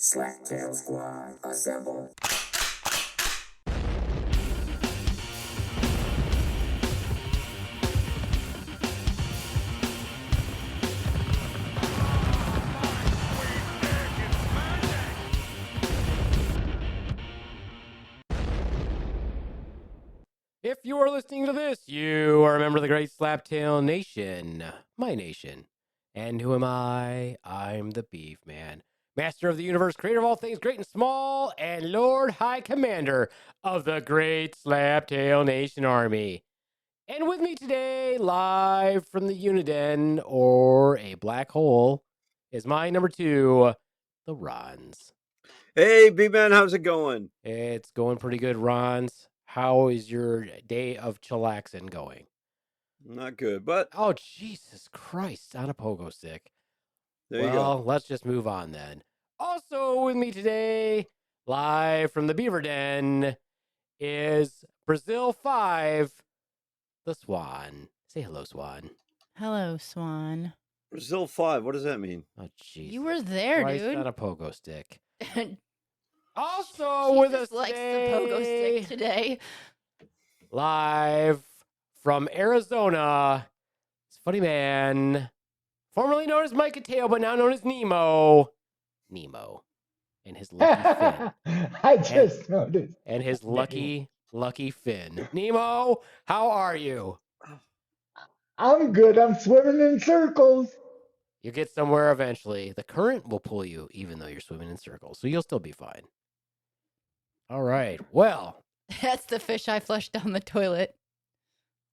Slaptail Squad, assemble. If you are listening to this, you are a member of the great Slaptail Nation, my nation. And who am I? I'm the Beaveman, master of the universe, creator of all things great and small, and Lord High Commander of the great Slaptail Nation Army. And with me today, live from the Uniden, or a black hole, is my number 2, the Ronz. Hey, Beaveman, how's it going? It's going pretty good, Ronz. How is your day of chillaxing going? Not good, but Oh, Jesus Christ, on a pogo stick. there you go. Let's just move on then. Also with me today, live from the Beaver Den, is Brazil 5, the Swan. Say hello, Swan. Hello, Swan. Brazil 5, what does that mean? Oh, Jesus You were there, Christ, dude. on a pogo stick. Jesus Also with us likes today, the pogo stick today. live from Arizona, it's Funny Man, formerly known as Mike Ateo, but now known as Nemo. Nemo. And his lucky fin. I just noticed. And his lucky fin. Nemo, how are you? I'm good. I'm swimming in circles. You get somewhere eventually. The current will pull you, even though you're swimming in circles. So you'll still be fine. All right. Well, That's the fish I flushed down the toilet.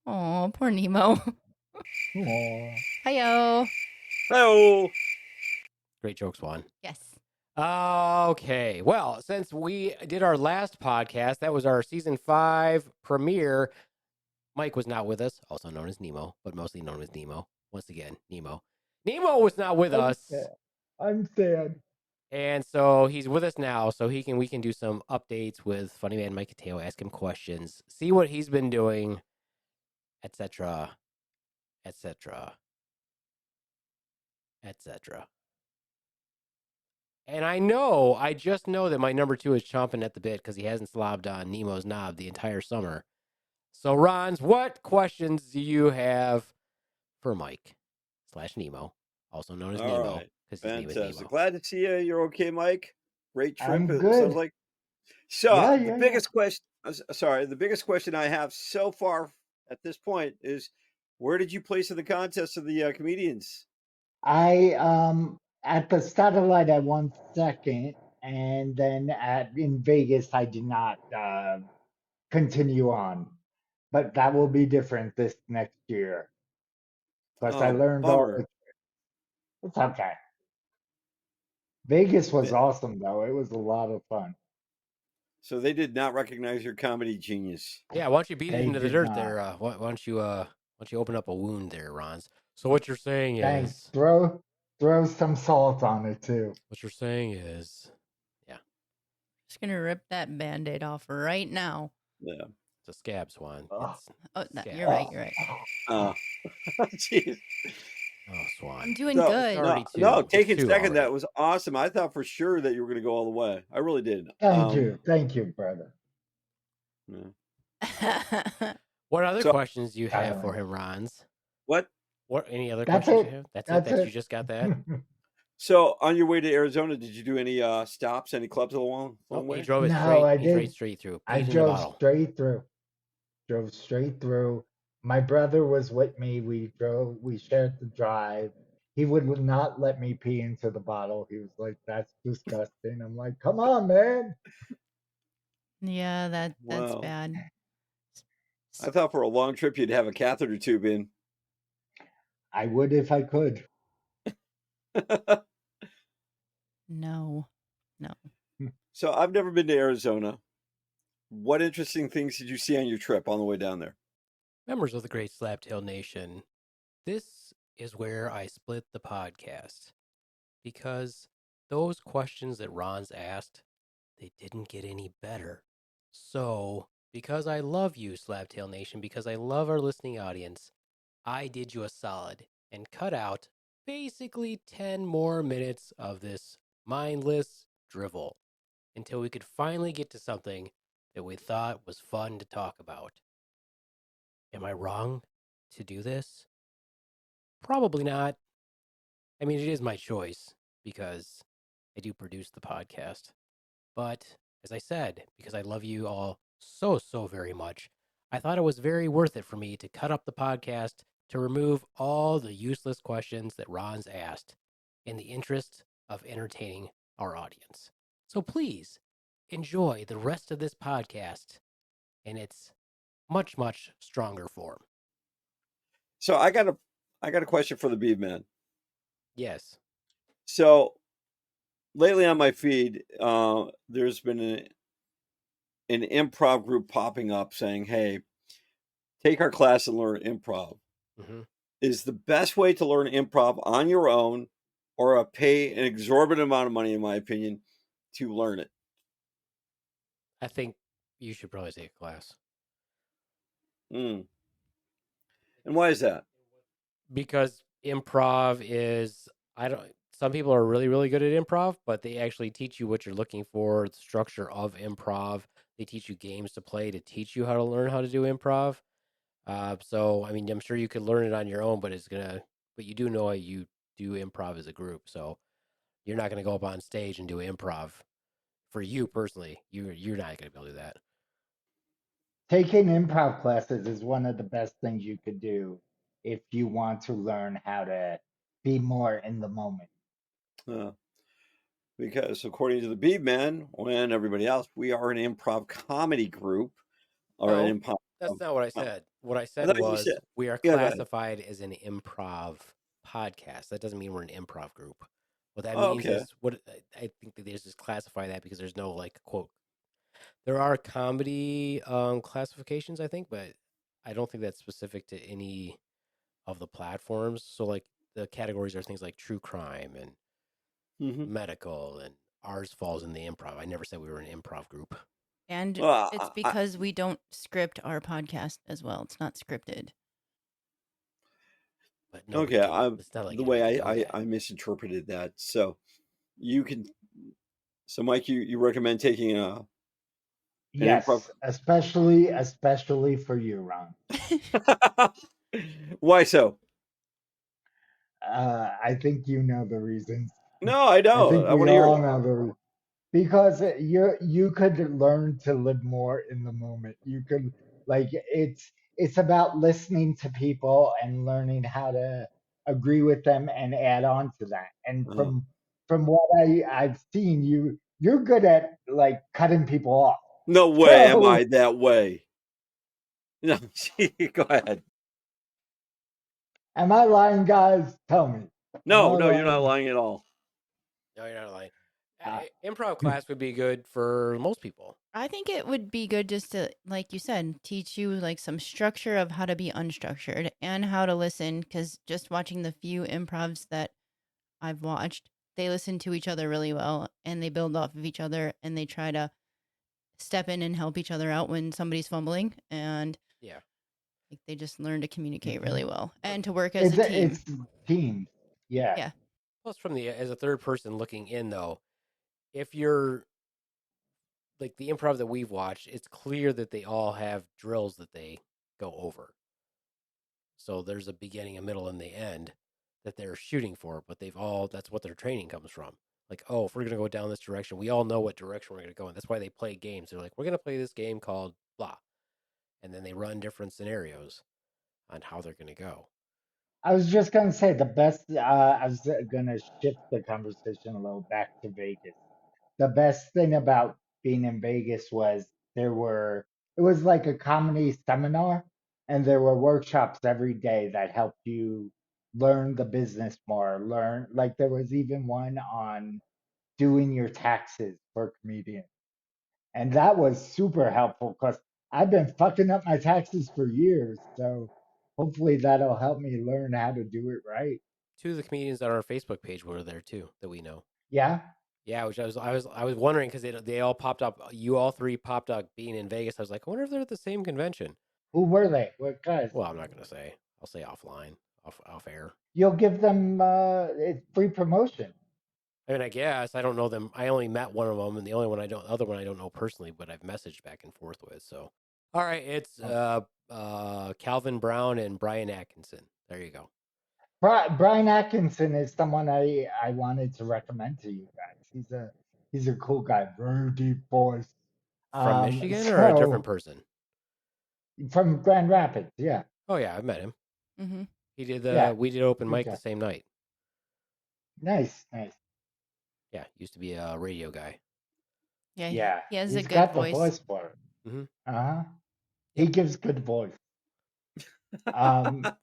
Oh, poor Nemo. Aw. Hiyo. Hello. great joke, Swan. Yes. Okay. Well, since we did our last podcast, that was our season 5 premiere. Mike was not with us, also known as Nemo, but mostly known as Nemo. Once again, Nemo. Nemo was not with us, I'm sad. and so he's with us now. So we can do some updates with Funny Man Mike Ateo, ask him questions, see what he's been doing, etc., etc., etc. And I just know that my number 2 is chomping at the bit because he hasn't slobbed on Nemo's knob the entire summer. So, Ronz, what questions do you have for Mike / Nemo, also known as All Nemo, right. because his name is Fantastic. Nemo? Glad to see you. You're okay, Mike? Great trip, I'm it good. sounds like. So, Yeah, the yeah, biggest question, the biggest question I have so far at this point is, where did you place in the contest of the comedians? I at the satellite I won second, and then in Vegas I did not continue on. But that will be different this next year. Plus I Oh, learned all bummer. it's okay. Vegas was Th- awesome though. It was a lot of fun. So they did not recognize your comedy genius. Yeah, why don't you beat it They into the did dirt not. there? Why don't you open up a wound there, Ronz? So what you're saying Thanks. is, Throw some salt on it too. yeah, Just gonna rip that band-aid off right now. Yeah. it's a scab, Swan. Oh. It's Oh, scab. you're right. You're right. Jeez. Oh, Swan. I'm doing No, good. It's already two. No, It's taking two second, already. that was awesome. I thought for sure that you were going to go all the way. I really did. Thank you, brother. Yeah. What other So- questions do you have for him, Ronz? What? What any other That's questions it. you have? That's That's it. it. You just got that? So on your way to Arizona, did you do any stops, any clubs along the Oh, he way? drove it No, straight. I He drove did. straight through. I Peed in the drove bottle. straight through. Drove straight through. My brother was with me. We shared the drive. He would not let me pee into the bottle. He was like, "That's disgusting." I'm like, "Come on, man." Yeah, that's Wow. bad. I thought for a long trip you'd have a catheter tube in. I would if I could. No. So I've never been to Arizona. What interesting things did you see on your trip on the way down there? Members of the great Slaptail Nation, this is where I split the podcast because those questions that Ron's asked, they didn't get any better. So, because I love you, Slaptail Nation, because I love our listening audience, I did you a solid and cut out basically 10 more minutes of this mindless, drivel until we could finally get to something that we thought was fun to talk about. Am I wrong to do this? Probably not. I mean, it is my choice because I do produce the podcast. But as I said, because I love you all so, so very much, I thought it was very worth it for me to cut up the podcast to remove all the useless questions that Ronz asked in the interest of entertaining our audience. So please enjoy the rest of this podcast in its much, much stronger form. So I got a question for the Beaveman. Yes. So lately on my feed, there's been an improv group popping up saying, "Hey, take our class and learn improv." Mm-hmm. Is the best way to learn improv on your own, or pay an exorbitant amount of money, in my opinion, to learn it? I think you should probably take a class. Mm. And why is that? Because improv is, some people are really, really good at improv, but they actually teach you what you're looking for, the structure of improv. They teach you games to play to teach you how to learn how to do improv. So I mean, I'm sure you could learn it on your own, but but you do know you do improv as a group. So you're not gonna go up on stage and do improv for you personally. You're not gonna be able to do that. Taking improv classes is one of the best things you could do if you want to learn how to be more in the moment. Because according to the Beaveman and everybody else, we are an improv comedy group or an improv. That's not what I said. What I I said thought you was said, we are yeah, go ahead. classified as an improv podcast. That doesn't mean we're an improv group. What that Oh, means okay. is what I think that they just classify that because there's no like quote. There are comedy classifications, I think, but I don't think that's specific to any of the platforms. So like the categories are things like true crime and Mm-hmm. medical, and ours falls in the improv. I never said we were an improv group. And Well, it's because we don't script our podcast as well. It's not scripted. But nobody okay. can. It's not like The anybody way can do that. I misinterpreted that. So you can. So Mike, you recommend taking an improv? Yes, especially for you, Ron. Why so? I think you know the reasons. No, I I don't. think I we want to hear all it. know because you could learn to live more in the moment. You could like it's about listening to people and learning how to agree with them and add on to that. And Uh-huh. from what I've seen, you're good at like cutting people off. No way am So I that way. No, go ahead. am I lying, guys? Tell me. Am I No, you're not lying? lying at all. No, you're not lying. Uh, Improv class would be good for most people. I think it would be good just to, like you said, teach you like some structure of how to be unstructured and how to listen. Because just watching the few improvs that I've watched, they listen to each other really well and they build off of each other and they try to step in and help each other out when somebody's fumbling. And Yeah. like, they just learn to communicate really well and to work as a team. it's team. Yeah. Yeah. Plus, as a third person looking in, though, if you're like the improv that we've watched, it's clear that they all have drills that they go over. So there's a beginning, a middle, and the end that they're shooting for, but that's what their training comes from. Like, oh, if we're going to go down this direction, we all know what direction we're going to go in. That's why they play games. They're like, we're going to play this game called blah. And then they run different scenarios on how they're going to go. I was just gonna say the best. I was gonna shift the conversation a little back to Vegas. The best thing about being in Vegas was it was like a comedy seminar, and there were workshops every day that helped you learn the business more. Learn like there was even one on doing your taxes for comedians, and that was super helpful because I've been fucking up my taxes for years. So hopefully that'll help me learn how to do it right. Two of the comedians on our Facebook page were there too that we know. Yeah. Yeah, which I was wondering because they all popped up. You all three popped up being in Vegas. I was like, I wonder if they're at the same convention. Who were they? What guys? Well, I'm not gonna say. I'll say offline, off air. You'll give them it's free promotion. I mean, I guess I don't know them. I only met one of them, and the only one other one I don't know personally, but I've messaged back and forth with. So, all right, it's Calvin Brown and Brian Atkinson. There you go. Brian Atkinson is someone I wanted to recommend to you guys. He's a cool guy, very deep voice. From Michigan or a different So person? from Grand Rapids, yeah, Oh yeah, I've met him. Mm-hmm. He did yeah, we did open good mic guy. the same night. Nice. Yeah, used to be a radio guy. Yeah, Yeah, he has a he's good got voice. the voice for it. Mhm. Uh-huh. He gives good voice.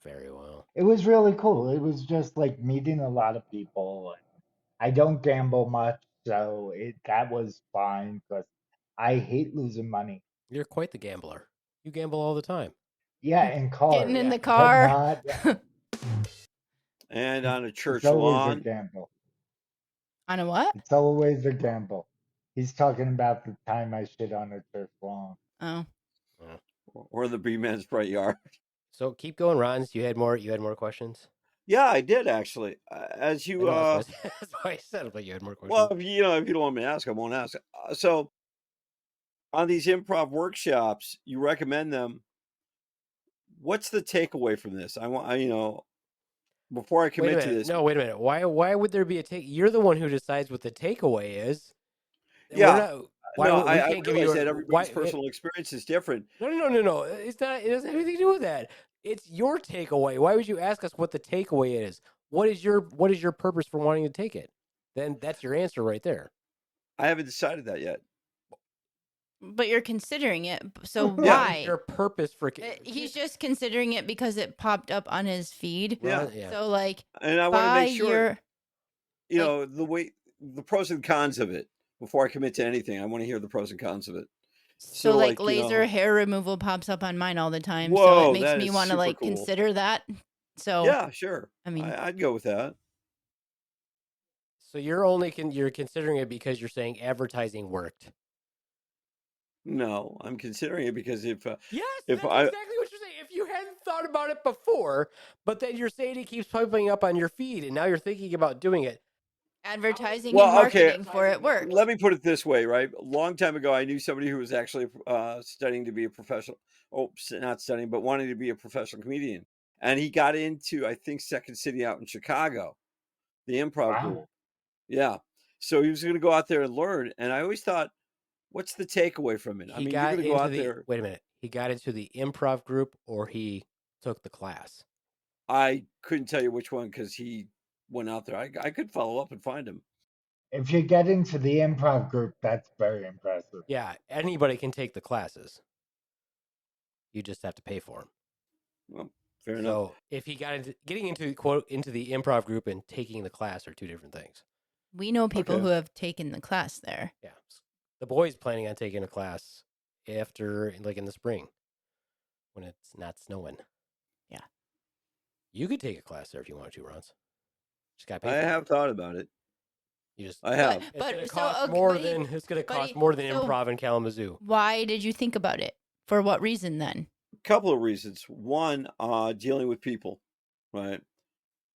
Very well. It was really cool. It was just like meeting a lot of people. I don't gamble much, so that was fine because I hate losing money. You're quite the gambler. You gamble all the time. Yeah, in cars, Getting in the but car. not. And on a It's church always a lawn. gamble. On a what? It's always a gamble. He's talking about the time I shit on a church lawn. Oh, Or in the Beaveman's front yard. So keep going, Ronz. You had more questions? Yeah, I did actually. As I you, know, that's why I said it, but you had more questions. well, if you don't want me to ask, I won't ask. So, on these improv workshops, you recommend them. What's the takeaway from this? Before I Wait a commit to minute. this. No, wait a minute. Why would there be a take? You're the one who decides what the takeaway is. Yeah. We're not, why No, would- we I can't give realize you that a, everybody's why, personal experience is different. No. It's not. It doesn't have anything to do with that. It's your takeaway. Why would you ask us what the takeaway is? What is your purpose for wanting to take it? Then that's your answer right there. I haven't decided that yet. but you're considering it. So Yeah. why? Your purpose for He's just considering it because it popped up on his feed. Yeah. yeah. So like, And I want to by make sure, your the pros and cons of it before I commit to anything. I want to hear the pros and cons of it. so like like, laser hair removal pops up on mine all the time. so Whoa, it makes that me is want to super like cool. consider that. So Yeah, sure. I mean, I'd go with that. So you're you're considering it because you're saying advertising worked. No, I'm considering it because if Yes, If that's I- exactly what you're saying. If you hadn't thought about it before, but then you're saying it keeps popping up on your feed, and now you're thinking about doing it. advertising Well, and okay, marketing for it works. let me put it this way, right? A long time ago, I knew somebody who was actually studying to be a professional. Oh, not studying, but wanting to be a professional comedian, and he got into, I think, Second City out in Chicago, the improv group. Wow. Yeah, so he was going to go out there and learn, and I always thought, what's the takeaway from it? I mean, you're going to go out there. Wait a minute. He got into the improv group, or he took the class. I couldn't tell you which one because he went out there. I could follow up and find him. If you get into the improv group, that's very impressive. Yeah, anybody can take the classes. You just have to pay for them. Well, fair enough. So if he got getting into the improv group and taking the class are two different things. We know people Okay. who have taken the class there. Yeah, the boy's planning on taking a class after, like, in the spring, when it's not snowing. Yeah. You could take a class there if you wanted to, Ronz. Just got to pay I for it. have thought about it. You just I have. it's But gonna so, cost okay, more but he- than it's gonna but cost he- more than so- improv in Kalamazoo. Why did you think about it? For what reason then? Couple of reasons. One, dealing with people, right?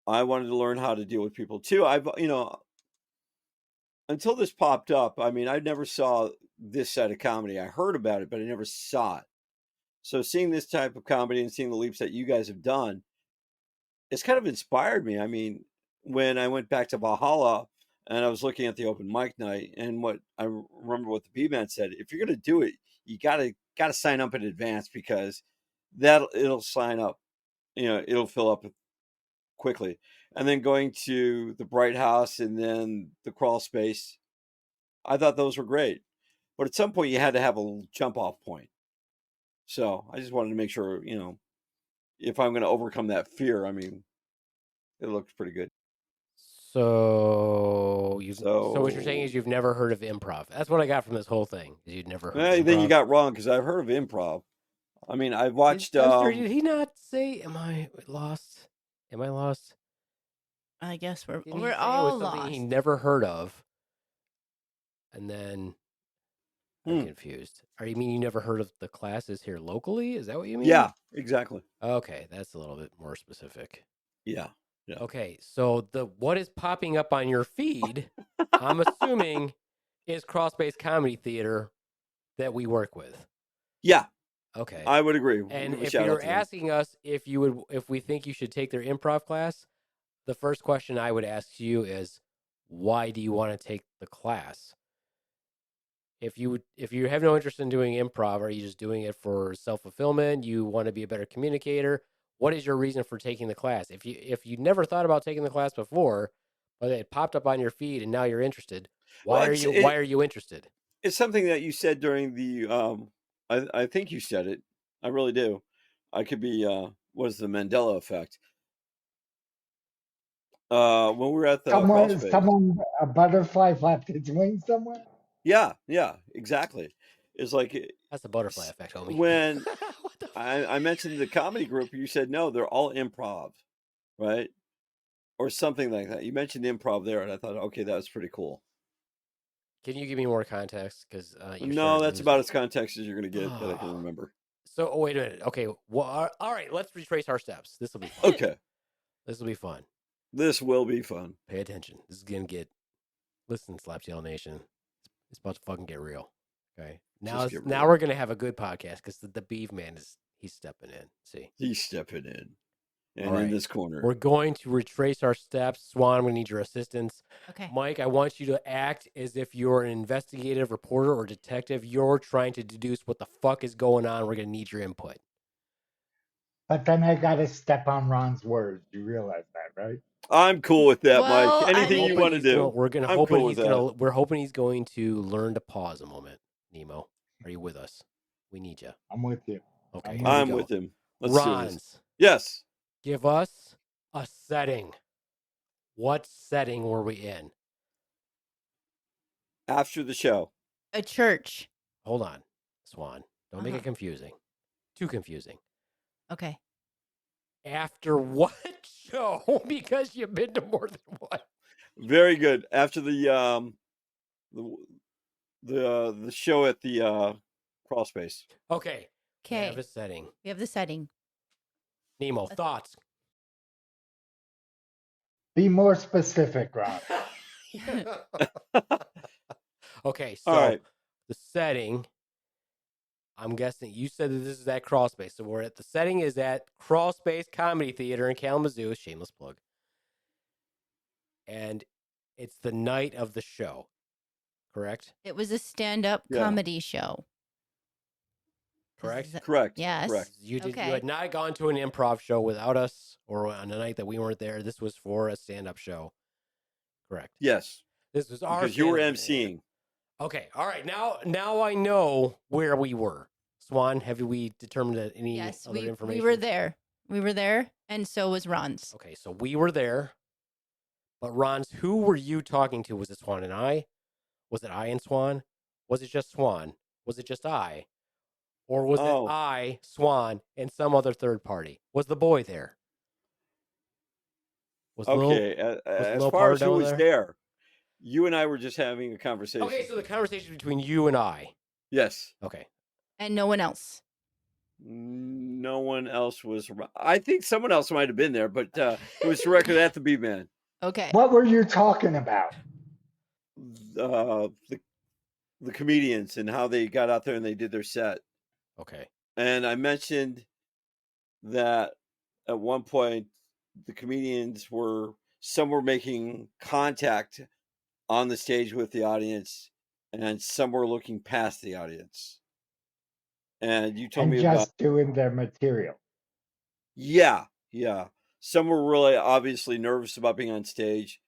I wanted to learn how to deal with people. Two, until this popped up, I mean, I never saw this side of comedy. I heard about it, but I never saw it. So seeing this type of comedy and seeing the leaps that you guys have done, it's kind of inspired me. I mean, when I went back to Valhalla and I was looking at the open mic night, and what I remember what the Beaveman said, if you're going to do it, you gotta sign up in advance because it'll sign up, it'll fill up quickly. And then going to the Bright House and then the Crawl Space, I thought those were great. But at some point you had to have a jump off point. So I just wanted to make sure, if I'm going to overcome that fear, I mean, it looks pretty good. So what you're saying is you've never heard of improv. That's what I got from this whole thing. Is you'd never heard of Then you improv. got wrong because I've heard of improv. I mean, I've watched. Did he not say? Am I lost? I guess we're Didn't he we're say it all was something lost. he never heard of? And then I'm Hmm. confused. You mean you never heard of the classes here locally? Is that what you mean? Yeah, exactly. Okay, that's a little bit more specific. Yeah. Okay, so the what is popping up on your feed, I'm assuming, is cross-based comedy theater that we work with. Yeah, Okay. I would agree. And Give a if shout out you're to them. asking us if we think you should take their improv class, the first question I would ask you is, why do you want to take the class? If you have no interest in doing improv, are you just doing it for self-fulfillment? You want to be a better communicator? What is your reason for taking the class? If you never thought about taking the class before, but it popped up on your feed and now you're interested, why are you interested? It's something that you said during the I think you said it. I really do. I could be was the Mandela effect. When we were at the Someone, a butterfly flapped its wings somewhere. Yeah, exactly. It's like That's the butterfly effect, homie. when What the I mentioned the comedy group, you said no, they're all improv, right? Or something like that. You mentioned improv there, and I thought, okay, that was pretty cool. Can you give me more context? Because no, that's about as context as you're going to get that I can remember. So, wait a minute. Okay, well, all right. Let's retrace our steps. This will be fun. Okay. This will be fun. This will be fun. Pay attention. This is gonna get. Listen, Slaptail Nation. It's about to fucking get real. Okay. Now we're gonna have a good podcast because the Beaveman he's stepping in. See, he's stepping in, and all right. in this corner, we're going to retrace our steps. Swan, I'm gonna need your assistance. Okay. Mike, I want you to act as if you're an investigative reporter or detective. You're trying to deduce what the fuck is going on. We're gonna need your input. But then I got to step on Ron's words. You realize that, right? I'm cool with that, Well, Mike. Anything you want to do, we're hoping he's going to learn to pause a moment. Nemo, are you with us? We need you. I'm with you. Okay, I'm with him. Let's do this. Ronz, yes. Give us a setting. What setting were we in? After the show. A church. Hold on, Swan. Don't make it confusing. Too confusing. Okay. After what show? Because you've been to more than one. Very good. After the show at the crawl space. Okay. Okay. We have a setting. We have the setting. Nemo, thoughts? Be more specific, Ron. Okay, so all right. The setting, I'm guessing you said that this is at Crawl Space. So the setting is at Crawl Space Comedy Theater in Kalamazoo, shameless plug. And it's the night of the show, correct? It was a stand-up comedy show. Correct? Correct. Yes. Correct. You had not gone to an improv show without us or on a night that we weren't there. This was for a stand-up show. Correct. Yes. This was our because you were emceeing. Okay. All right. Now I know where we were. Swan, have we determined any other information? We were there. We were there, and so was Ronz. Okay, so we were there. But Ronz, who were you talking to? Was it Swan and I? Was it I and Swan? Was it just Swan? Was it just I? Or was it I, Swan, and some other third party? Was the boy there? As far as who was there, you and I were just having a conversation. Okay, so the conversation between you and I. Yes. Okay. And no one else. No one else was. I think someone else might have been there, but it was directed at the Beaveman. Okay. What were you talking about? The comedians and how they got out there and they did their set. Okay. And I mentioned that at one point the comedians some were making contact on the stage with the audience, and some were looking past the audience. And you told me just doing their material. Yeah. Some were really obviously nervous about being on stage,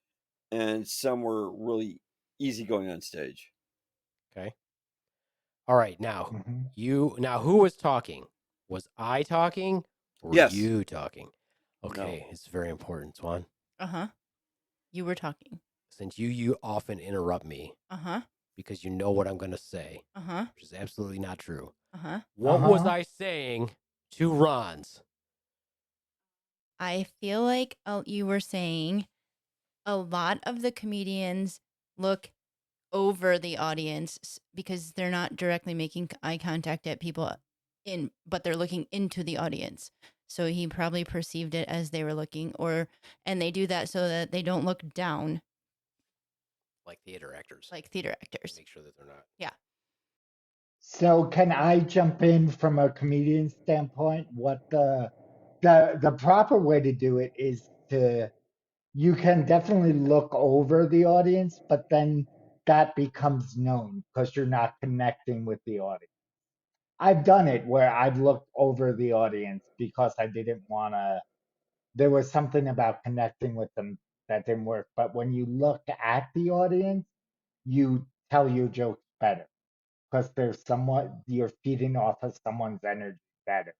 and some were really easygoing on stage. Okay. All right. Now, who was talking? Was I talking or you talking? Okay. No. It's very important, Swan. Uh-huh. You were talking. Since you often interrupt me. Uh-huh. Because you know what I'm going to say. Uh-huh. Which is absolutely not true. Uh-huh. What was I saying to Ronz? I feel like you were saying a lot of the comedians look over the audience because they're not directly making eye contact at people but they're looking into the audience. So he probably perceived it as they were looking, and they do that so that they don't look down Like theater actors. like theater actors. Make sure that they're not. Yeah. So can I jump in from a comedian standpoint? What the proper way to do it is you can definitely look over the audience, but then that becomes known because you're not connecting with the audience. I've done it where I've looked over the audience because I didn't want to. There was something about connecting with them that didn't work. But when you look at the audience, you tell your jokes better because there's somewhat you're feeding off of someone's energy better.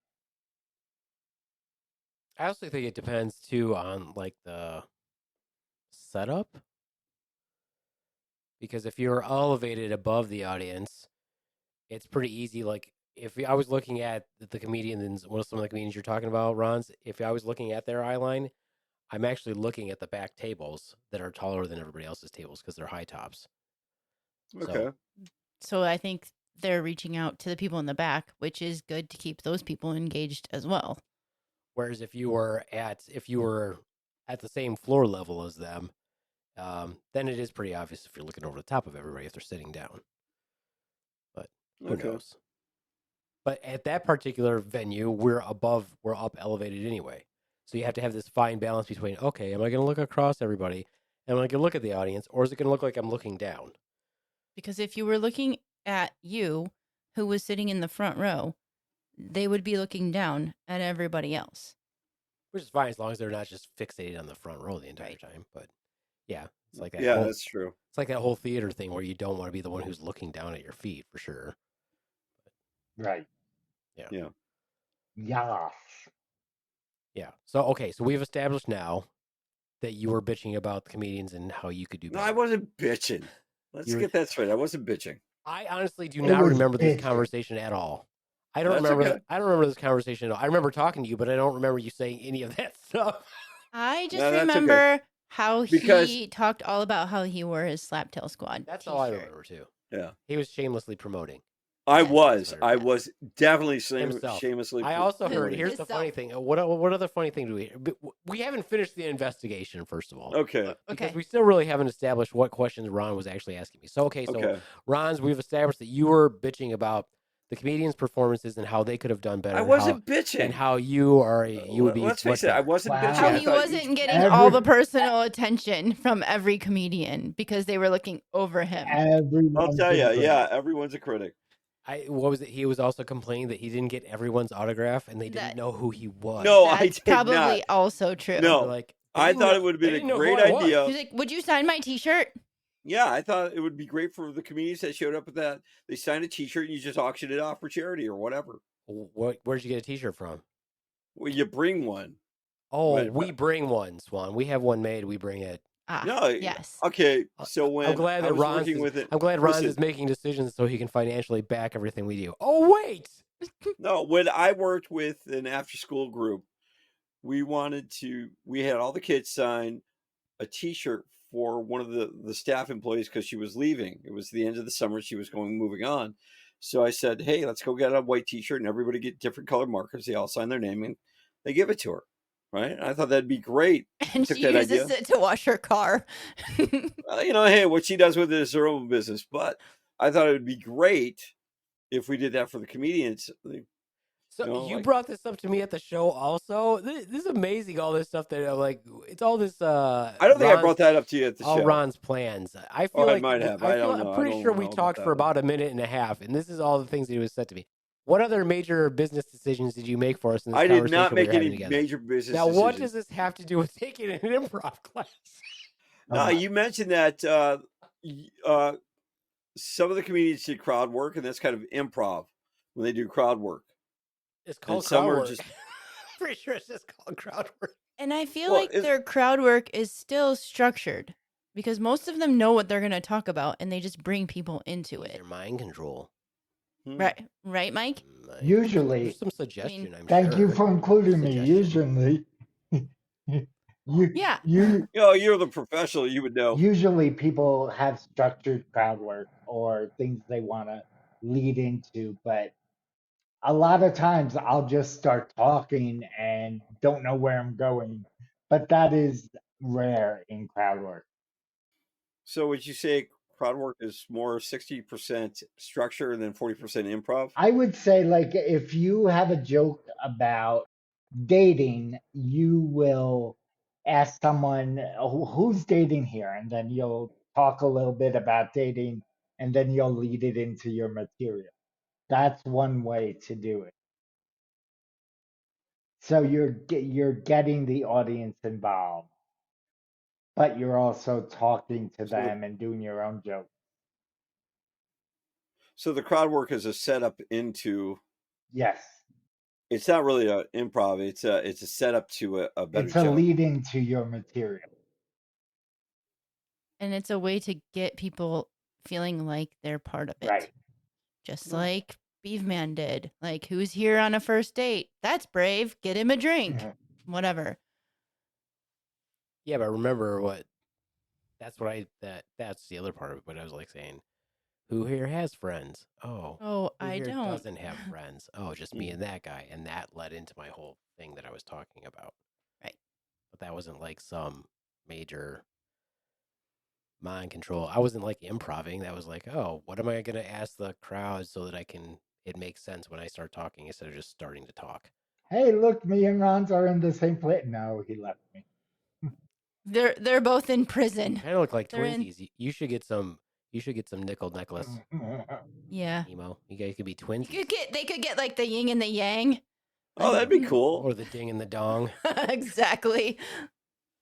I also think it depends too on like the setup. Because if you're elevated above the audience, it's pretty easy. Like if I was looking at the comedians, what are some of the comedians you're talking about, Ronz? If I was looking at their eye line, I'm actually looking at the back tables that are taller than everybody else's tables because they're high tops. Okay. So I think they're reaching out to the people in the back, which is good to keep those people engaged as well. Whereas if you were at the same floor level as them, then it is pretty obvious if you're looking over the top of everybody if they're sitting down. But who Okay. knows? But at that particular venue, we're up elevated anyway. So you have to have this fine balance between, okay, am I going to look across everybody? Am I going to look at the audience? Or is it going to look like I'm looking down? Because if you were looking at you, who was sitting in the front row, they would be looking down at everybody else. Which is fine as long as they're not just fixated on the front row the entire Right. time. But yeah, it's like that. Yeah, whole, that's true. It's like that whole theater thing where you don't want to be the one who's looking down at your feet for sure. Right. Yeah. Yeah. Yes. Yeah. So okay, so we've established now that you were bitching about the comedians and how you could do No, better. I wasn't bitching. Let's You're- get that straight. I wasn't bitching. I honestly do It not was remember this bitching. conversation at all. I don't That's remember. okay. I don't remember this conversation at all. I remember talking to you, but I don't remember you saying any of that stuff. I just No, that's okay. remember how Because- he talked all about how he wore his Slaptail Squad. That's all I t-shirt. remember too. Yeah. He was shamelessly promoting I Yes. was. Yeah. I was definitely himself. shamelessly. I also heard. promoting. Here's the funny thing. What other funny thing do we? We haven't finished the investigation. First of all, Okay. because Okay. we still really haven't established what questions Ron was actually asking me. So okay, so Okay. Ron's, we've established that you were bitching about the comedians' performances and how they could have done better. I and wasn't how, bitching. and how you would be. Let's much face it. I better. wasn't Wow. bitching. How I he thought wasn't getting every- all the personal attention from every comedian because they were looking over him. Everyone's I'll tell you. a critic. Yeah, everyone's a critic. What was it? He was also complaining that he didn't get everyone's autograph and they didn't That- know who he was. No, I That's did probably not. also true. No. They're like, they I didn't thought know- it would have they been a didn't know who great I was. idea. He's like, "Would you sign my T-shirt?" Yeah, I thought it would be great for the comedians that showed up at that. They signed a T-shirt and you just auction it off for charity or whatever. Where'd you get a T-shirt from? Well, you bring one. Oh, But- we bring one, Swan. We have one made. We bring it. Ah, No, yes. Okay, so when I'm glad I that was Ron working is, with it, I'm glad Ron listen. is making decisions so he can financially back everything we do. Oh wait, No, when I worked with an after-school group, we had all the kids sign a T-shirt for one of the staff employees because she was leaving. It was the end of the summer; she was moving on. So I said, "Hey, let's go get a white T-shirt and everybody get different colored markers. They all sign their name and they give it to her." Right? And I thought that'd be great. And took she that uses idea. it to wash her car. Hey, what she does with it is her own business. But I thought it would be great if we did that for the comedians. so No, you like- brought this up to me at the show. Also, this is amazing. All this stuff that like it's all this. I don't think I brought that up to you at the all show. Ron's plans. I feel Oh, I like might have. I don't know. I'm I pretty don't sure we know about talked that for one. about a minute and a half, and this is all the things that he was said to me. What other major business decisions did you make for us in this I did conversation not we make were having any together? major business Now, decisions. what does this have to do with taking an improv class? No, you mentioned that some of the comedians did crowd work, and that's kind of improv when they do crowd work. It's called some crowd are work. just- Pretty sure it's just called crowd work. And I feel Well, like it- their crowd work is still structured because most of them know what they're going to talk about and they just bring people into Use it. their mind control. Hmm. Right, Mike? Usually- There's some suggestion. I'm Thank sure. you for including me. Suggestion. Usually, Yeah. You're the professional. You would know. usually people have structured crowd work or things they want to lead into, but a lot of times I'll just start talking and don't know where I'm going, but that is rare in crowd work. So would you say crowd work is more 60% structure and then 40% improv? I would say, like, if you have a joke about dating, you will ask someone who's dating here, and then you'll talk a little bit about dating, and then you'll lead it into your material. That's one way to do it. So you're getting the audience involved, but you're also talking to So the, them and doing your own jokes. so the crowd work is a setup into. Yes, It's not really an improv. It's a setup to a better it's a joke. lead into your material. And it's a way to get people feeling like they're part of it. Right. Just like Beaveman did. Like, who's here on a first date? That's brave. Get him a drink. Mhm. Whatever. Yeah, but remember what? That's what that's the other part of it. But I was like saying, who here has friends? Oh, Oh, who I here don't. doesn't have friends? Oh, just me and that guy, and that led into my whole thing that I was talking about. Right. But that wasn't like some major mind control. I wasn't like improving. That was like, oh, what am I going to ask the crowd so that it makes sense when I start talking instead of just starting to talk. Hey, look, me and Ronz are in the same place. No, he left me. They're both in prison. Kind of look like They're in- twinsies. You should get some. You should get some nickel necklace, Yeah. Nemo. You guys could be twinsies. They could get like the yin and the yang. Oh, that'd be cool. Or the ding and the dong. Exactly.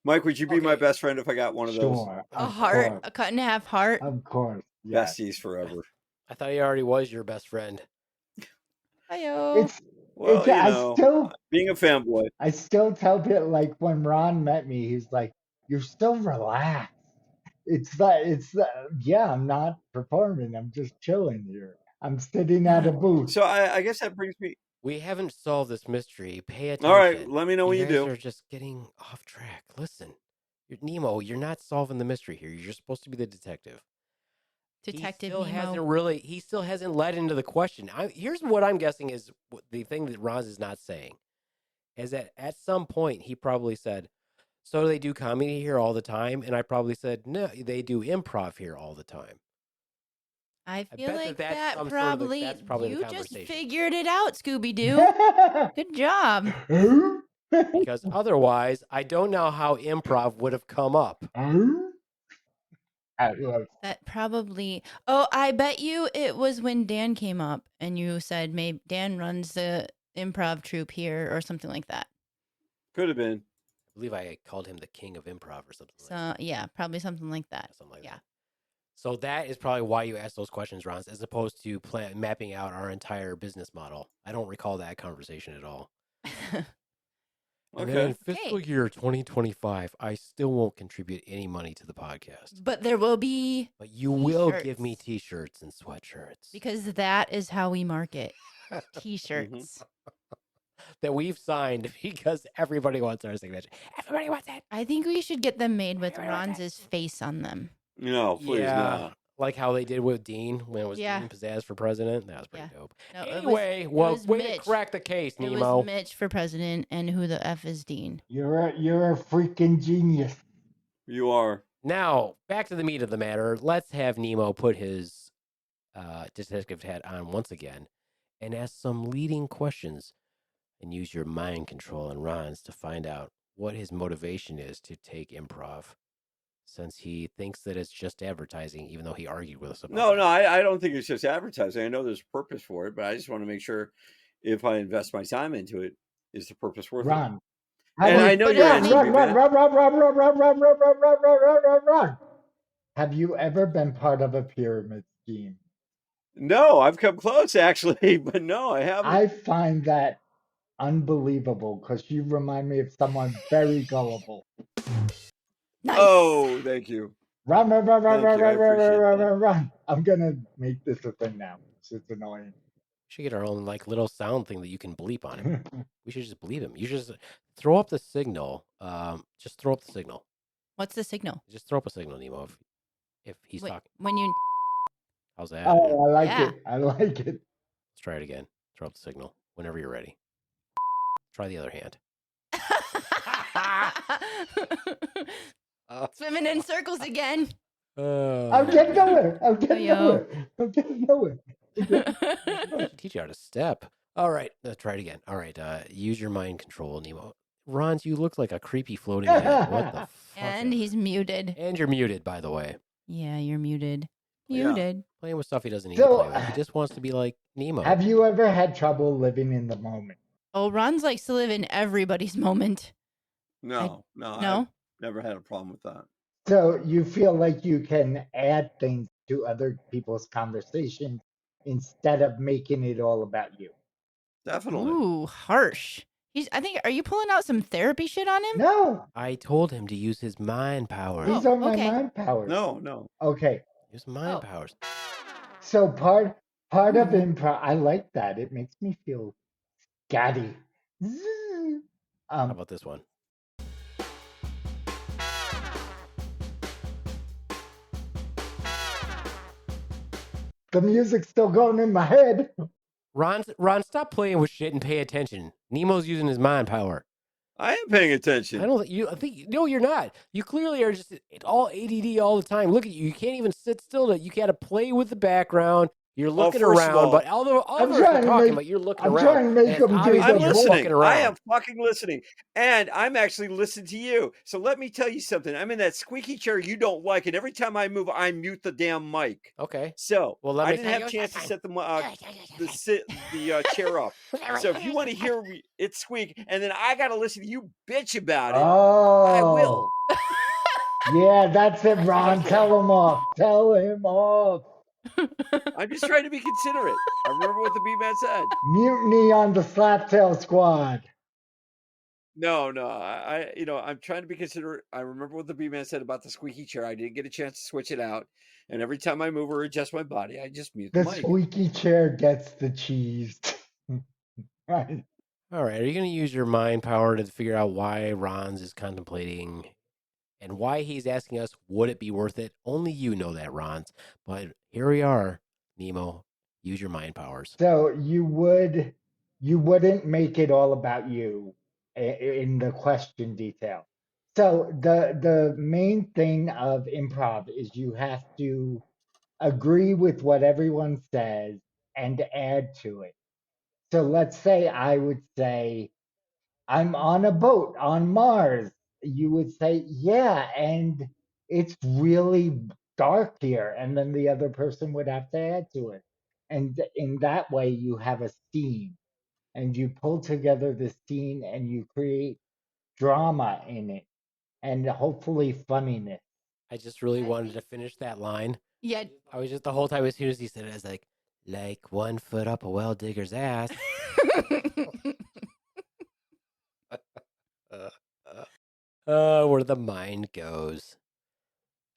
Mike, would you be my Okay. best friend if I got one of those? Sure. A Of heart, course. a cut in half heart. Of course. Yes. Besties forever. I thought he already was your best friend. Hiyo. Well, being a fanboy. I still tell people, like, when Ron met me, he's like, "You're so relaxed." Yeah, I'm not performing. I'm just chilling here. I'm sitting at a booth. So I guess that brings me. We haven't solved this mystery. Pay attention. All right, let me know when you guys do. are just getting off track. Listen, Nemo, you're not solving the mystery here. You're supposed to be the detective. Detective He still hasn't led into the question. Here's what I'm guessing is the thing that Ronz is not saying is that at some point he probably said, "So they do comedy here all the time?" And I probably said, "No, they do improv here all the time." I feel bet like that's that some sort of probably, that's probably the you just conversation. figured it out, Scooby Doo. Good job. Because otherwise, I don't know how improv would have come up. That probably. Oh, I bet you it was when Dan came up and you said maybe Dan runs the improv troupe here or something like that. Could have been. I believe I called him the king of improv or something. So yeah, probably something like that. Something like Yeah. that. So that is probably why you asked those questions, Ron, as opposed to mapping out our entire business model. I don't recall that conversation at all. And then in fiscal year 2025, I still won't contribute any money to the podcast. But there will be. But you will give me t-shirts and sweatshirts. Because that is how we market t-shirts. That we've signed because everybody wants our signature. Everybody wants it. I think we should get them made with Ronz's face on them. No, please not. Like how they did with Dean when it was Dean Pizzazz for president. That was pretty dope. No, anyway, way to crack the case, Nemo. It was Mitch for president, and who the F is Dean? You're a freaking genius. You are. Now, back to the meat of the matter. Let's have Nemo put his detective hat on once again and ask some leading questions and use your mind control and Ron's to find out what his motivation is to take improv, since he thinks that it's just advertising, even though he argued with us about No, I don't think it's just advertising. I know there's a purpose for it, but I just want to make sure if I invest my time into it, is the purpose worth it? Run. And I know you're answering me, Run. Have you ever been part of a pyramid scheme? No, I've come close actually, but no, I haven't. I find that unbelievable because you remind me of someone very gullible. Nice. Oh, thank you. Run. Thank you, I appreciate that. Run. I'm going to make this a thing now. It's annoying. We should get our own like little sound thing that you can bleep on him. We should just bleep him. You just throw up the signal. Just throw up the signal. What's the signal? Just throw up a signal, Nemo, if he's talking. When you. How's that? Oh, I like it. I like it. Let's try it again. Throw up the signal whenever you're ready. Try the other hand. Swimming in circles again. I'm getting nowhere. I'm getting Yo. nowhere. I'm getting nowhere. I should teach you how to step. All right, let's try it again. All right, use your mind control, Nemo. Ronz, you look like a creepy floating head. What the fuck? And he's muted. And you're muted, by the way. Yeah, you're muted. Yeah. Muted. Playing with stuff he doesn't need So, to play with. He just wants to be like Nemo. Have you ever had trouble living in the moment? Oh, Ron's likes to live in everybody's moment. No. No? I've never had a problem with that. So you feel like you can add things to other people's conversations instead of making it all about you? Definitely. Ooh, harsh. Are you pulling out some therapy shit on him? No, I told him to use his mind powers. these Oh, are my okay. mind powers. No. Okay, Use mind Oh. powers. so part of Ooh. improv, I like that. It makes me feel scatty. How about this one? The music's still going in my head. Ron, stop playing with shit and pay attention. Nemo's using his mind power. I am paying attention. I think no, you're not. You clearly are just all ADD all the time. Look at you. You can't even sit still. You got to play with the background. You're looking first of around, all, but although all I'm of us are trying to talking, make- but you're looking I'm around. trying to make and it's them do obvious the I'm you're voice. listening. fucking around. I am fucking listening. And I'm actually listening to you. So let me tell you something. I'm in that squeaky chair you don't like. And every time I move, I mute the damn mic. Okay. So Well, let I me- didn't have a chance to set the chair up. So if you want to hear it squeak, and then I got to listen to you bitch about it, I will. Yeah, that's it, Ron. Tell him off. Tell him off. I'm just trying to be considerate. I remember what the Beaveman said. Mutiny on the Slaptail Squad. No, I'm trying to be considerate. I remember what the Beaveman said about the squeaky chair. I didn't get a chance to switch it out. And every time I move or adjust my body, I just mute the The mic. squeaky chair gets the cheese. Right. All right. Are you going to use your mind power to figure out why Ronz is contemplating and why he's asking us, would it be worth it? Only you know that, Ronz. But here we are, Nemo. Use your mind powers. So you wouldn't make it all about you in the question detail. So the main thing of improv is you have to agree with what everyone says and add to it. So let's say I would say, I'm on a boat on Mars. You would say, yeah, and it's really dark here. And then the other person would have to add to it. And in that way, you have a scene and you pull together the scene and you create drama in it and hopefully funniness. I just really wanted to finish that line. Yeah. I was just the whole time, as soon as he said it, I was like 1 foot up a well digger's ass. Where the mind goes.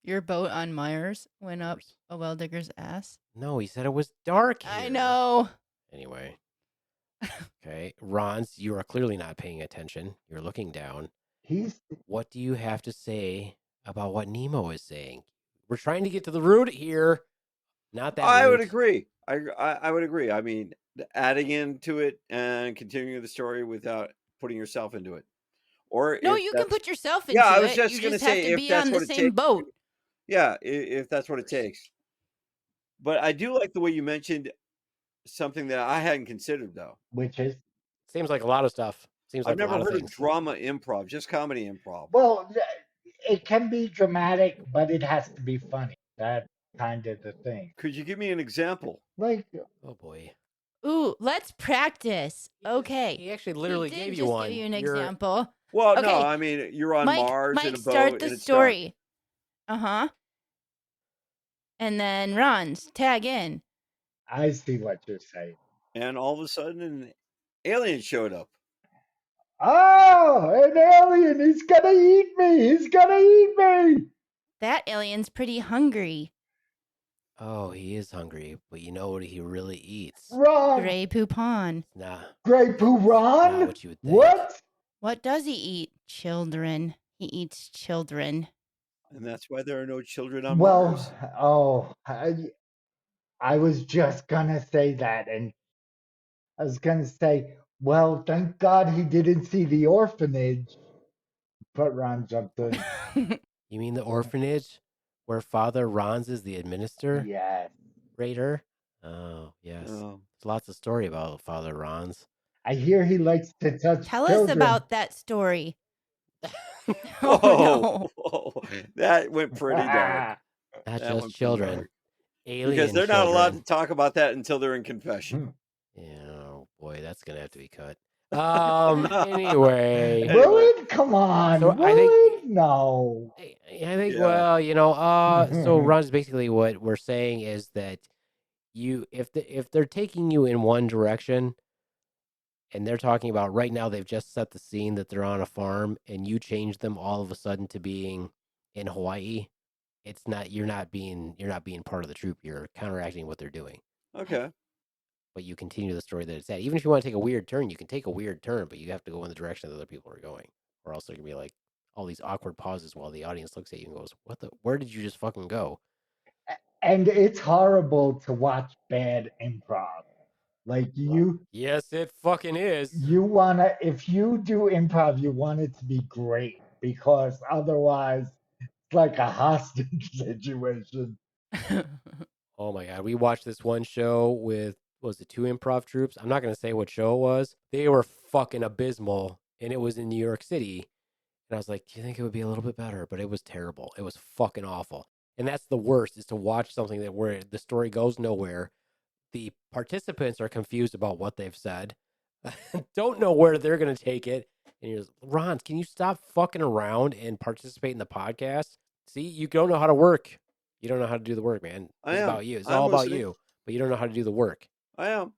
Your boat on Myers went up a well digger's ass. No, he said it was dark here. I know. Anyway. Okay. Ronz, you are clearly not paying attention. You're looking down. What do you have to say about what Nemo is saying? We're trying to get to the root here. Not that I would root. agree. I would agree. I mean, adding into it and continuing the story without putting yourself into it. Or No, if you can that's- put yourself into Yeah, I was it. just You gonna just have say, to if be that's on the what it same takes. boat. Yeah, if that's what it takes. But I do like the way you mentioned something that I hadn't considered, though. Which is? Seems like a lot of stuff. Seems like I've never a lot heard of of things. drama improv, just comedy improv. Well, it can be dramatic, but it has to be funny. That's kind of the thing. Could you give me an example? Like, Oh, boy. Ooh, let's practice. Okay. He actually literally He did gave you just one. give you an You're- example. Well, Okay. no, I mean, you're on Mars in a Mike, boat. start the and it's dark. story. Uh-huh. And then Ron's tag in. I see what you're saying. And all of a sudden, an alien showed up. Oh, an alien! He's gonna eat me! He's gonna eat me! That alien's pretty hungry. Oh, he is hungry, but you know what he really eats? Ron! Grey Poupon. Nah. Grey Not Poupon? what you would think. What? What does he eat? Children. He eats children. And that's why there are no children on Well, Mars. oh, I was just gonna say that, and I was gonna say, well, thank God he didn't see the orphanage, but Ron jumped in. You mean the orphanage where Father Ronz is the administrator? Yes. Oh, yes. Oh. There's lots of story about Father Ronz. I hear he likes to touch Tell us children. about that story. Whoa, Oh, whoa, that went pretty dark. Not That just went pretty children, dark. alien Because they're not allowed to children. talk about that until they're in confession. Yeah, oh boy, that's gonna have to be cut. Anyway, Will it? Come on. So Will I think- it? No. I think Yeah. well, so Ron's basically what we're saying is that if they're taking you in one direction and they're talking about right now they've just set the scene that they're on a farm and you change them all of a sudden to being in Hawaii, it's not you're not being part of the troop. You're counteracting what they're doing. Okay. But you continue the story that it's at. Even if you want to take a weird turn, you can take a weird turn, but you have to go in the direction that other people are going. Or else there can be like all these awkward pauses while the audience looks at you and goes, where did you just fucking go? And it's horrible to watch bad improv. Like Yes, it fucking is. if you do improv, you want it to be great because otherwise it's like a hostage situation. Oh my god, we watched this one show with was it 2 improv troops? I'm not gonna say what show it was. They were fucking abysmal, and it was in New York City. And I was like, do you think it would be a little bit better? But it was terrible. It was fucking awful. And that's the worst is to watch something that where the story goes nowhere. The participants are confused about what they've said, don't know where they're gonna take it. And you're just, Ron, can you stop fucking around and participate in the podcast? See, you don't know how to work. You don't know how to do the work, man. I It's am. about you. It's I'm all about listening. you. But you don't know how to do the work. I am.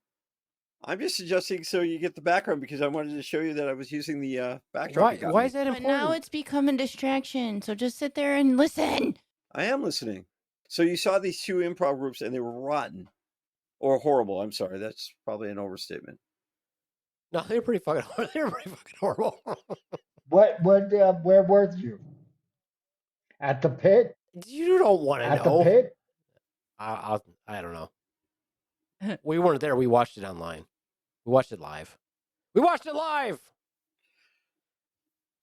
I'm just adjusting so you get the background because I wanted to show you that I was using the backdrop. you got Why me. is that but important? now it's become a distraction. So just sit there and listen. I am listening. So you saw these 2 improv groups and they were rotten or horrible. I'm sorry. That's probably an overstatement. No, they're pretty fucking horrible. Where were you? At the pit? You don't want to At know. the pit? I don't know. We weren't there. We watched it online. We watched it live.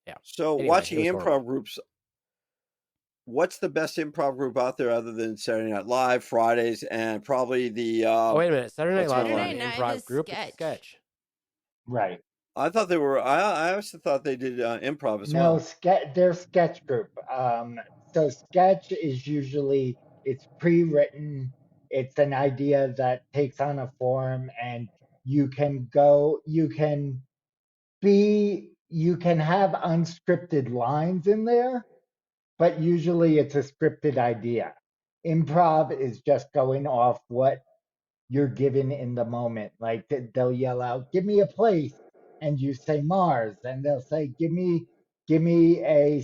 Yeah. So Anyway, watching it was improv horrible. groups, what's the best improv group out there other than Saturday Night Live, Fridays, and probably the? Oh, wait a minute. Saturday Night what's Live the was other an one? Saturday improv Night is group. It's a sketch. sketch. Right. I thought they were. I also thought they did improv as No, well. they're sketch group. So sketch is usually it's pre-written. It's an idea that takes on a form, and you can have unscripted lines in there, but usually it's a scripted idea. Improv is just going off what you're given in the moment. Like they'll yell out, "Give me a place," and you say Mars, and they'll say, give me give me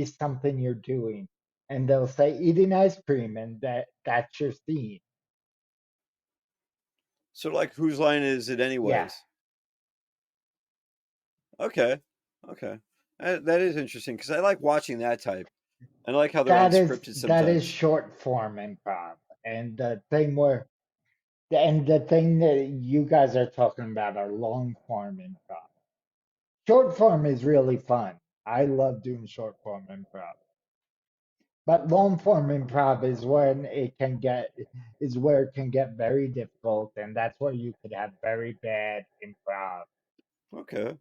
something you're doing," and they'll say, "Eating ice cream," and that's your scene. So, like, whose line is it, anyways? Okay, okay, that is interesting because I like watching that type. I like how they're unscripted sometimes. That is short form improv, and the thing that you guys are talking about are long form improv. Short form is really fun. I love doing short form improv. But long form improv is when where it can get very difficult, and that's where you could have very bad improv. Okay.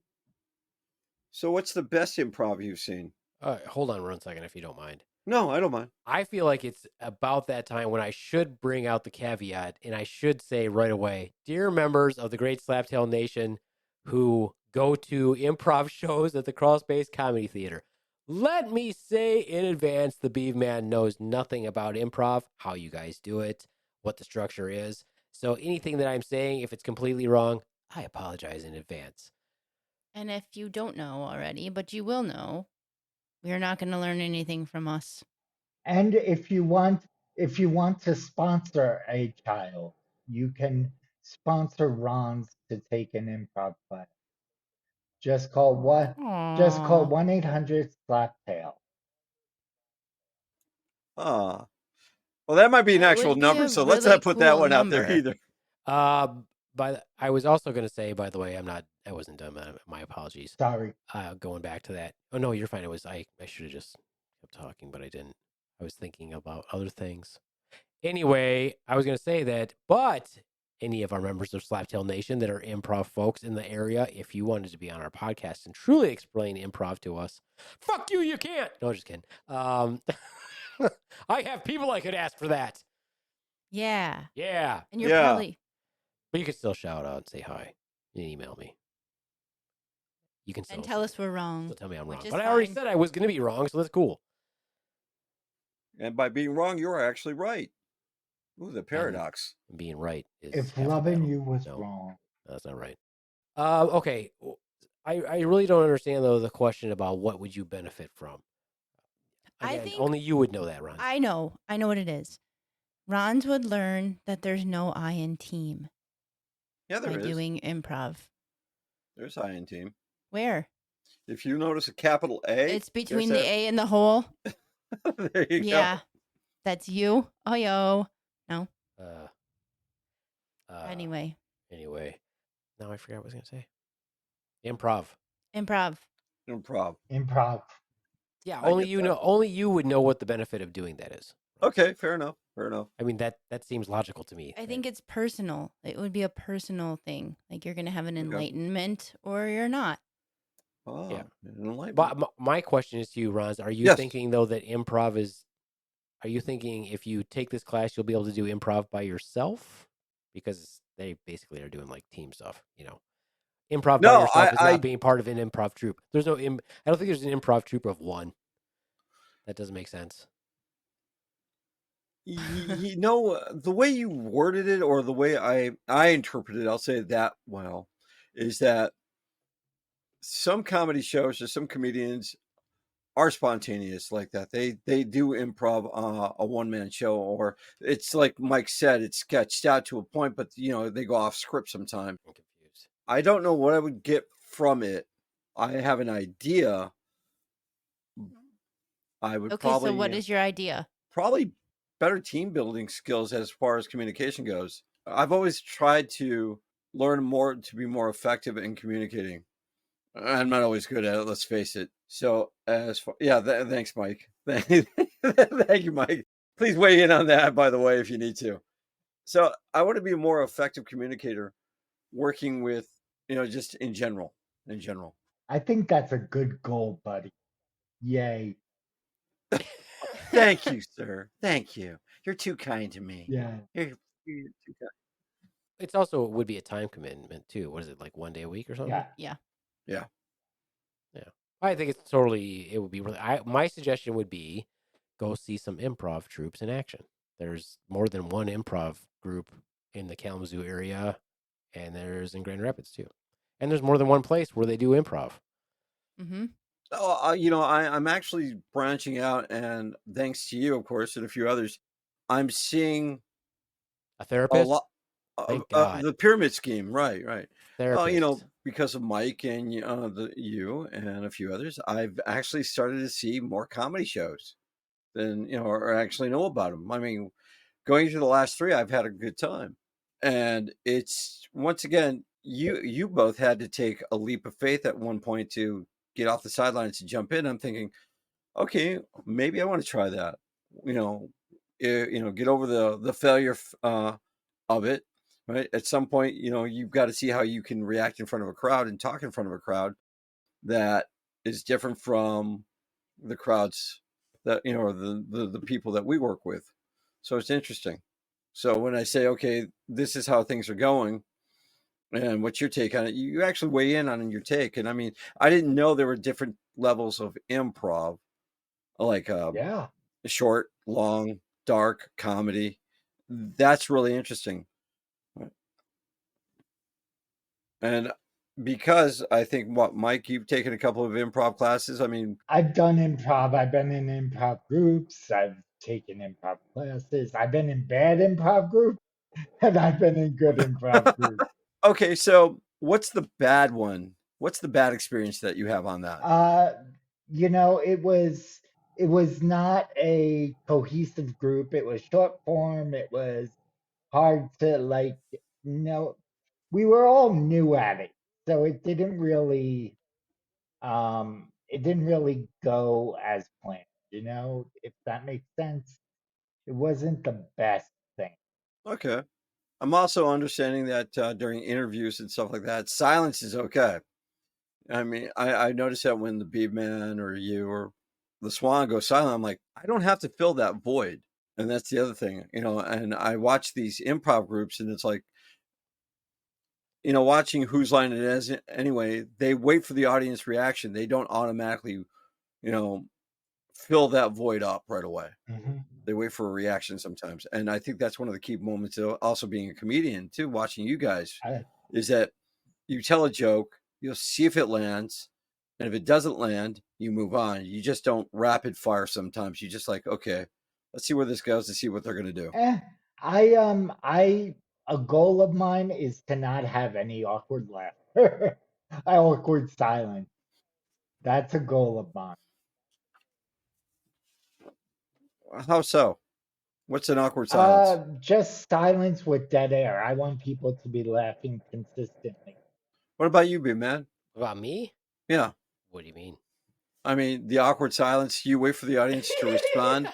So, what's the best improv you've seen? Hold on 1 second, if you don't mind. No, I don't mind. I feel like it's about that time when I should bring out the caveat and I should say right away, dear members of the Great Slaptail Nation who go to improv shows at the Crawl Space Comedy Theater, let me say in advance the Beaveman knows nothing about improv, how you guys do it, what the structure is. So anything that I'm saying, if it's completely wrong, I apologize in advance. And if you don't know already, but you will know, we're not going to learn anything from us. And if you want to sponsor a child, you can sponsor Ronz to take an improv class. Just call 1-800-SLAPTAIL. Ah, well, that might be an That actual would be number, a so let's really not put that cool one out there number. either. I was also going to say, by the way, I wasn't done. My apologies. Sorry. Going back to that. Oh no, you're fine. I should have just kept talking, but I didn't. I was thinking about other things. Anyway, I was going to say that, but any of our members of Slaptail Nation that are improv folks in the area, if you wanted to be on our podcast and truly explain improv to us, fuck you, you can't. No, just kidding. I have people I could ask for that. Yeah. Yeah. And you're Yeah. probably But you can still shout out and say hi. You can email me. You can still and tell us we're wrong. still tell me I'm which wrong. is But I already fine. said I was going to be wrong, so that's cool. And by being wrong, you are actually right. Ooh, the paradox. And being right is If half the loving battle. you was No, wrong. that's not right. Okay. I really don't understand though the question about what would you benefit from. I Again, think only you would know that, Ron. I know what it is. Ronz would learn that there's no I in team Yeah, there by is. doing improv. There's I in team. Where? If you notice a capital A, It's between there's the A and the hole. there you Yeah. go. That's you. Oh yo. No. Anyway, Anyway. now I forgot what I was going to say. Improv. Improv. Improv. Improv. Yeah, I only get you that. know. Only you would know what the benefit of doing that is. Okay, fair enough. Fair enough. I mean that seems logical to me. I think it's personal. It would be a personal thing. Like you're gonna have an Okay. enlightenment or you're not. Oh, Yeah. enlightenment. But my question is to you, Ron. Are you Yes. thinking though that improv is? Are you thinking if you take this class, you'll be able to do improv by yourself? Because they basically are doing like team stuff, you know. Improv by No, yourself is I not being part of an improv troupe. There's no. I don't think there's an improv troupe of one. That doesn't make sense. you know the way you worded it, or the way I interpreted it, I'll say it that well, is that some comedy shows or some comedians are spontaneous like that. They do improv a one-man show, or it's like Mike said, it's sketched out to a point, but you know they go off script sometimes. I'm confused. I don't know what I would get from it. I have an idea. I would Okay, probably so what is your idea? probably better team building skills as far as communication goes. I've always tried to learn more to be more effective in communicating. I'm not always good at it, let's face it. So as far, yeah, thanks, Mike. Thank you, Mike. Please weigh in on that, by the way, if you need to. So I want to be a more effective communicator, working with, you know, just in general. In general. I think that's a good goal, buddy. Yay. Thank you, sir. Thank you. You're too kind to me. Yeah. You're too kind. It's also would be a time commitment too. What is it, like 1 day a week or something? Yeah. Yeah. Yeah. Yeah. I think it's totally. It would be really. My suggestion would be, go see some improv troops in action. There's more than one improv group in the Kalamazoo area, and there's in Grand Rapids too. And there's more than one place where they do improv. Mm-hmm. Oh, you know, I'm actually branching out, and thanks to you, of course, and a few others, I'm seeing A a therapist. lot. Thank God. The pyramid scheme, right? Therapist. You know, because of Mike and you and a few others, I've actually started to see more comedy shows than, you know, or actually know about them. I mean, going through the last three, I've had a good time, and it's once again, you both had to take a leap of faith at one point to get off the sidelines to jump in. I'm thinking, okay, maybe I want to try that. You know, get over the failure of it. Right. At some point, you know, you've got to see how you can react in front of a crowd and talk in front of a crowd that is different from the crowds that, you know, or the people that we work with. So it's interesting. So when I say, okay, this is how things are going, and what's your take on it, you actually weigh in on your take. And I mean, I didn't know there were different levels of improv, like Yeah. short, long, dark, comedy. That's really interesting. And because I think, what, Mike, you've taken a couple of improv classes. I mean, I've done improv. I've been in improv groups. I've taken improv classes. I've been in bad improv groups, and I've been in good improv groups. okay, so what's the bad one? What's the bad experience that you have on that? You know, it was not a cohesive group. It was short form. It was hard to like, you know, we were all new at it, so it didn't really go as planned, if that makes sense. It wasn't the best thing. Okay. I'm also understanding that during interviews and stuff like that, silence is okay. I mean, I noticed that when the Beaveman or you or the Swan go silent, I'm like, I don't have to fill that void. And that's the other thing, and I watch these improv groups and it's like, watching Whose Line It Is anyway, they wait for the audience reaction. They don't automatically, fill that void up right away. Mm-hmm. They wait for a reaction sometimes. And I think that's one of the key moments of also being a comedian too, watching you guys, is that you tell a joke, you'll see if it lands. And if it doesn't land, you move on. You just don't rapid fire sometimes. You just like, okay, let's see where this goes and see what they're going to do. A goal of mine is to not have any awkward laughter, awkward silence. That's a goal of mine. How so? What's an awkward silence? Just silence with dead air. I want people to be laughing consistently. What about you, B-Man? About me? Yeah. What do you mean? I mean, the awkward silence. You wait for the audience to respond.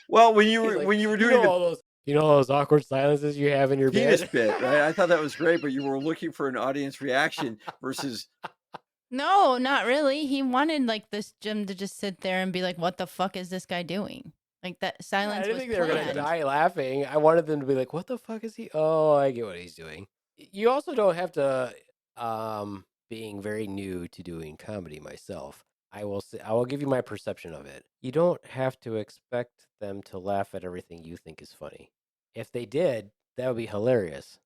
Well, when you were doing all those awkward silences you have in your penis bed. bit, right? I thought that was great, but you were looking for an audience reaction versus. No, not really. He wanted like this Jim to just sit there and be like, "What the fuck is this guy doing?" Like that silence. I didn't was think they were gonna planned. die laughing. I wanted them to be like, "What the fuck is he?" Oh, I get what he's doing. You also don't have to. Being very new to doing comedy myself, I will give you my perception of it. You don't have to expect them to laugh at everything you think is funny. If they did, that would be hilarious.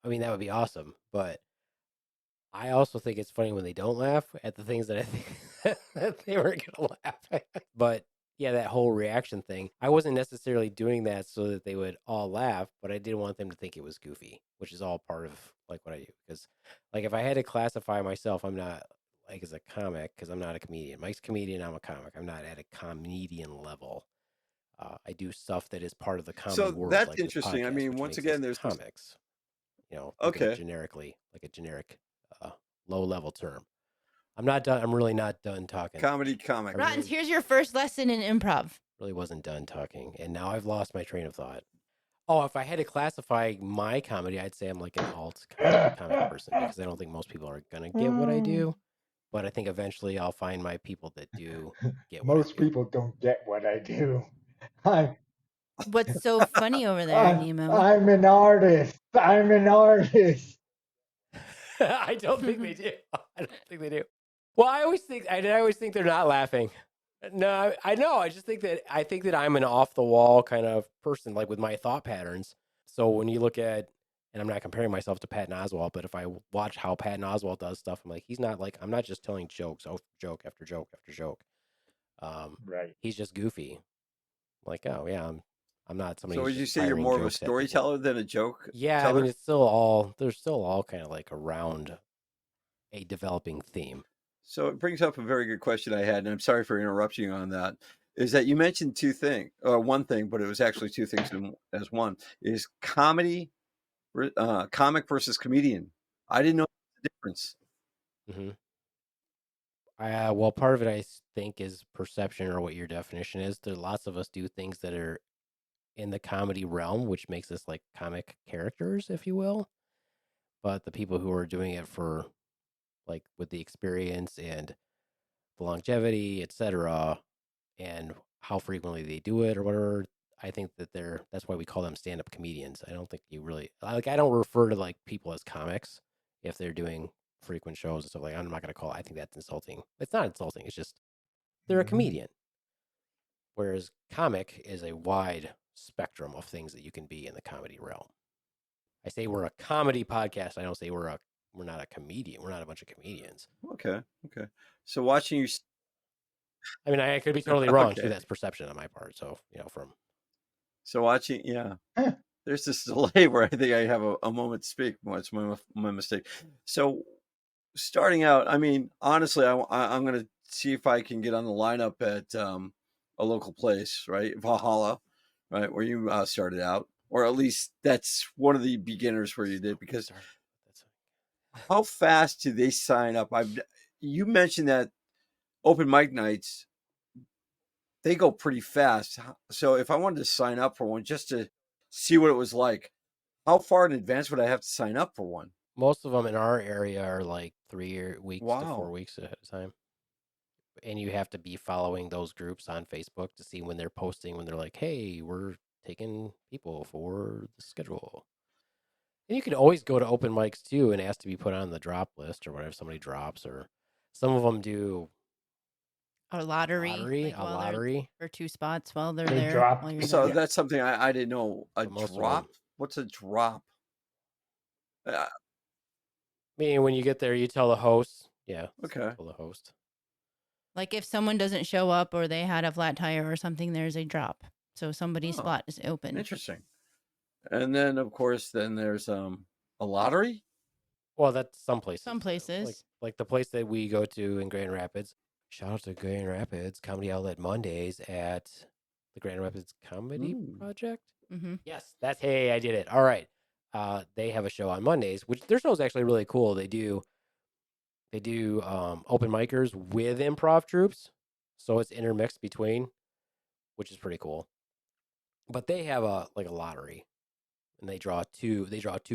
I mean, that would be awesome. But I also think it's funny when they don't laugh at the things that I think that they were gonna laugh at. But yeah, that whole reaction thing, I wasn't necessarily doing that so that they would all laugh, but I didn't want them to think it was goofy, which is all part of like what I do. Because like if I had to classify myself, I'm not like as a comic because I'm not a comedian. Mike's a comedian, I'm a comic. I'm not at a comedian level. I do stuff that is part of the comedy world. That's like this interesting. I podcast, mean, which once makes again, us there's comics. Like okay. like a generic low level term. I'm not done. I'm really not done talking. Comic. Ronz, here's your first lesson in improv. Really wasn't done talking, and now I've lost my train of thought. Oh, if I had to classify my comedy, I'd say I'm like an alt comic person because I don't think most people are gonna get what I do. But I think eventually I'll find my people that do get what I do. Most people don't get what I do. I'm What's so funny over there, Nemo? I'm an artist. I'm an artist. I don't think they do. I don't think they do. Well, I always think they're not laughing. No, I know. I think that I'm an off the wall kind of person, like with my thought patterns. So when you look at, and I'm not comparing myself to Patton Oswalt, but if I watch how Patton Oswalt does stuff, I'm like, I'm not just telling jokes, joke after joke after joke. Right. He's just goofy. Like, oh yeah, I'm not somebody. So would who's you just say you're firing more of a jokes at people. storyteller than a joke? Yeah, teller? I mean, they're still all kind of like around a developing theme. So it brings up a very good question I had, and I'm sorry for interrupting you on that. Is that you mentioned one thing, but it was actually two things as one. Is comedy, comic versus comedian. I didn't know the difference. Mm-hmm. Well, part of it I think is perception or what your definition is. There lots of us do things that are in the comedy realm, which makes us like comic characters, if you will. But the people who are doing it for like with the experience and the longevity, etc., and how frequently they do it or whatever, I think that that's why we call them stand-up comedians. I don't think you really I don't refer to like people as comics if they're doing frequent shows and stuff like. I'm not going to call it. I think that's insulting. It's not insulting. It's just they're a comedian. Whereas comic is a wide spectrum of things that you can be in the comedy realm. I say we're a comedy podcast. I don't say we're not a comedian. We're not a bunch of comedians. Okay. So watching you. I mean, I could be totally wrong Okay. too. That's perception on my part. So So watching, yeah. There's this delay where I think I have a moment to speak. Well, it's my mistake. So starting out, I mean, honestly, I'm going to see if I can get on the lineup at a local place, right? Valhalla, right? Where you started out. or at least that's one of the beginners where you did. Because Started. That's how fast do they sign up? You mentioned that open mic nights, they go pretty fast. So if I wanted to sign up for one just to see what it was like, how far in advance would I have to sign up for one? most of them in our area are like 3 weeks to 4 Wow. weeks ahead of time. And you have to be following those groups on Facebook to see when they're posting, when they're like, hey, we're taking people for the schedule. And you can always go to open mics too and ask to be put on the drop list or whatever somebody drops. Or some of them do A lottery. a while they're- lottery. For 2 spots while they're They there. drop- While you're So there. that's something I didn't know. A But most of them- drop? What's a drop? Meaning when you get there, you tell the host. Yeah. Okay. Tell the host. Like if someone doesn't show up or they had a flat tire or something, there's a drop. So somebody's Oh, spot is open. Interesting. And then, of course, then there's a lottery. Well, that's some places. Some places. Like the place that we go to in Grand Rapids. Shout out to Grand Rapids Comedy Outlet Mondays at the Grand Rapids Comedy Project. Mm-hmm. Yes, hey, I did it. All right. They have a show on Mondays, which their show is actually really cool. They do open micers with improv troops, so it's intermixed between, which is pretty cool. But they have a lottery, and they draw two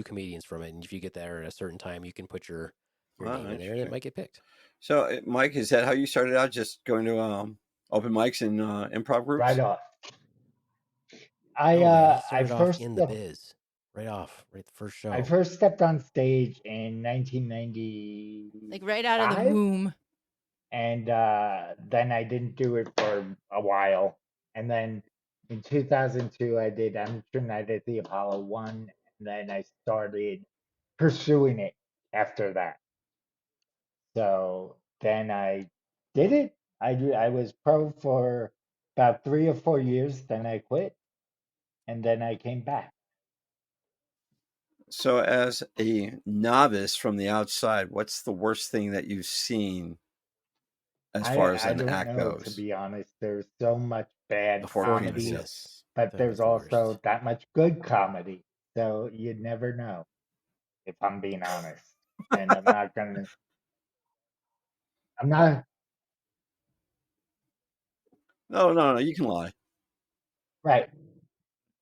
comedians from it. And if you get there at a certain time, you can put your name in there, and it might get picked. So, Mike, is that how you started out? Just going to open mics and improv groups? Right off. I I first in the biz. Right the first show. I first stepped on stage in 1990. Like right out of the womb. And then I didn't do it for a while. And then in 2002, I did Amateur Night at the Apollo 1. And then I started pursuing it after that. So then I did it. I was pro for about 3 or 4 years. Then I quit. And then I came back. So, as a novice from the outside, what's the worst thing that you've seen as far as an act goes? To be honest, there's so much bad comedy, yes. but there's also that much good comedy. So you'd never know, if I'm being honest. And I'm not. No, you can lie. Right.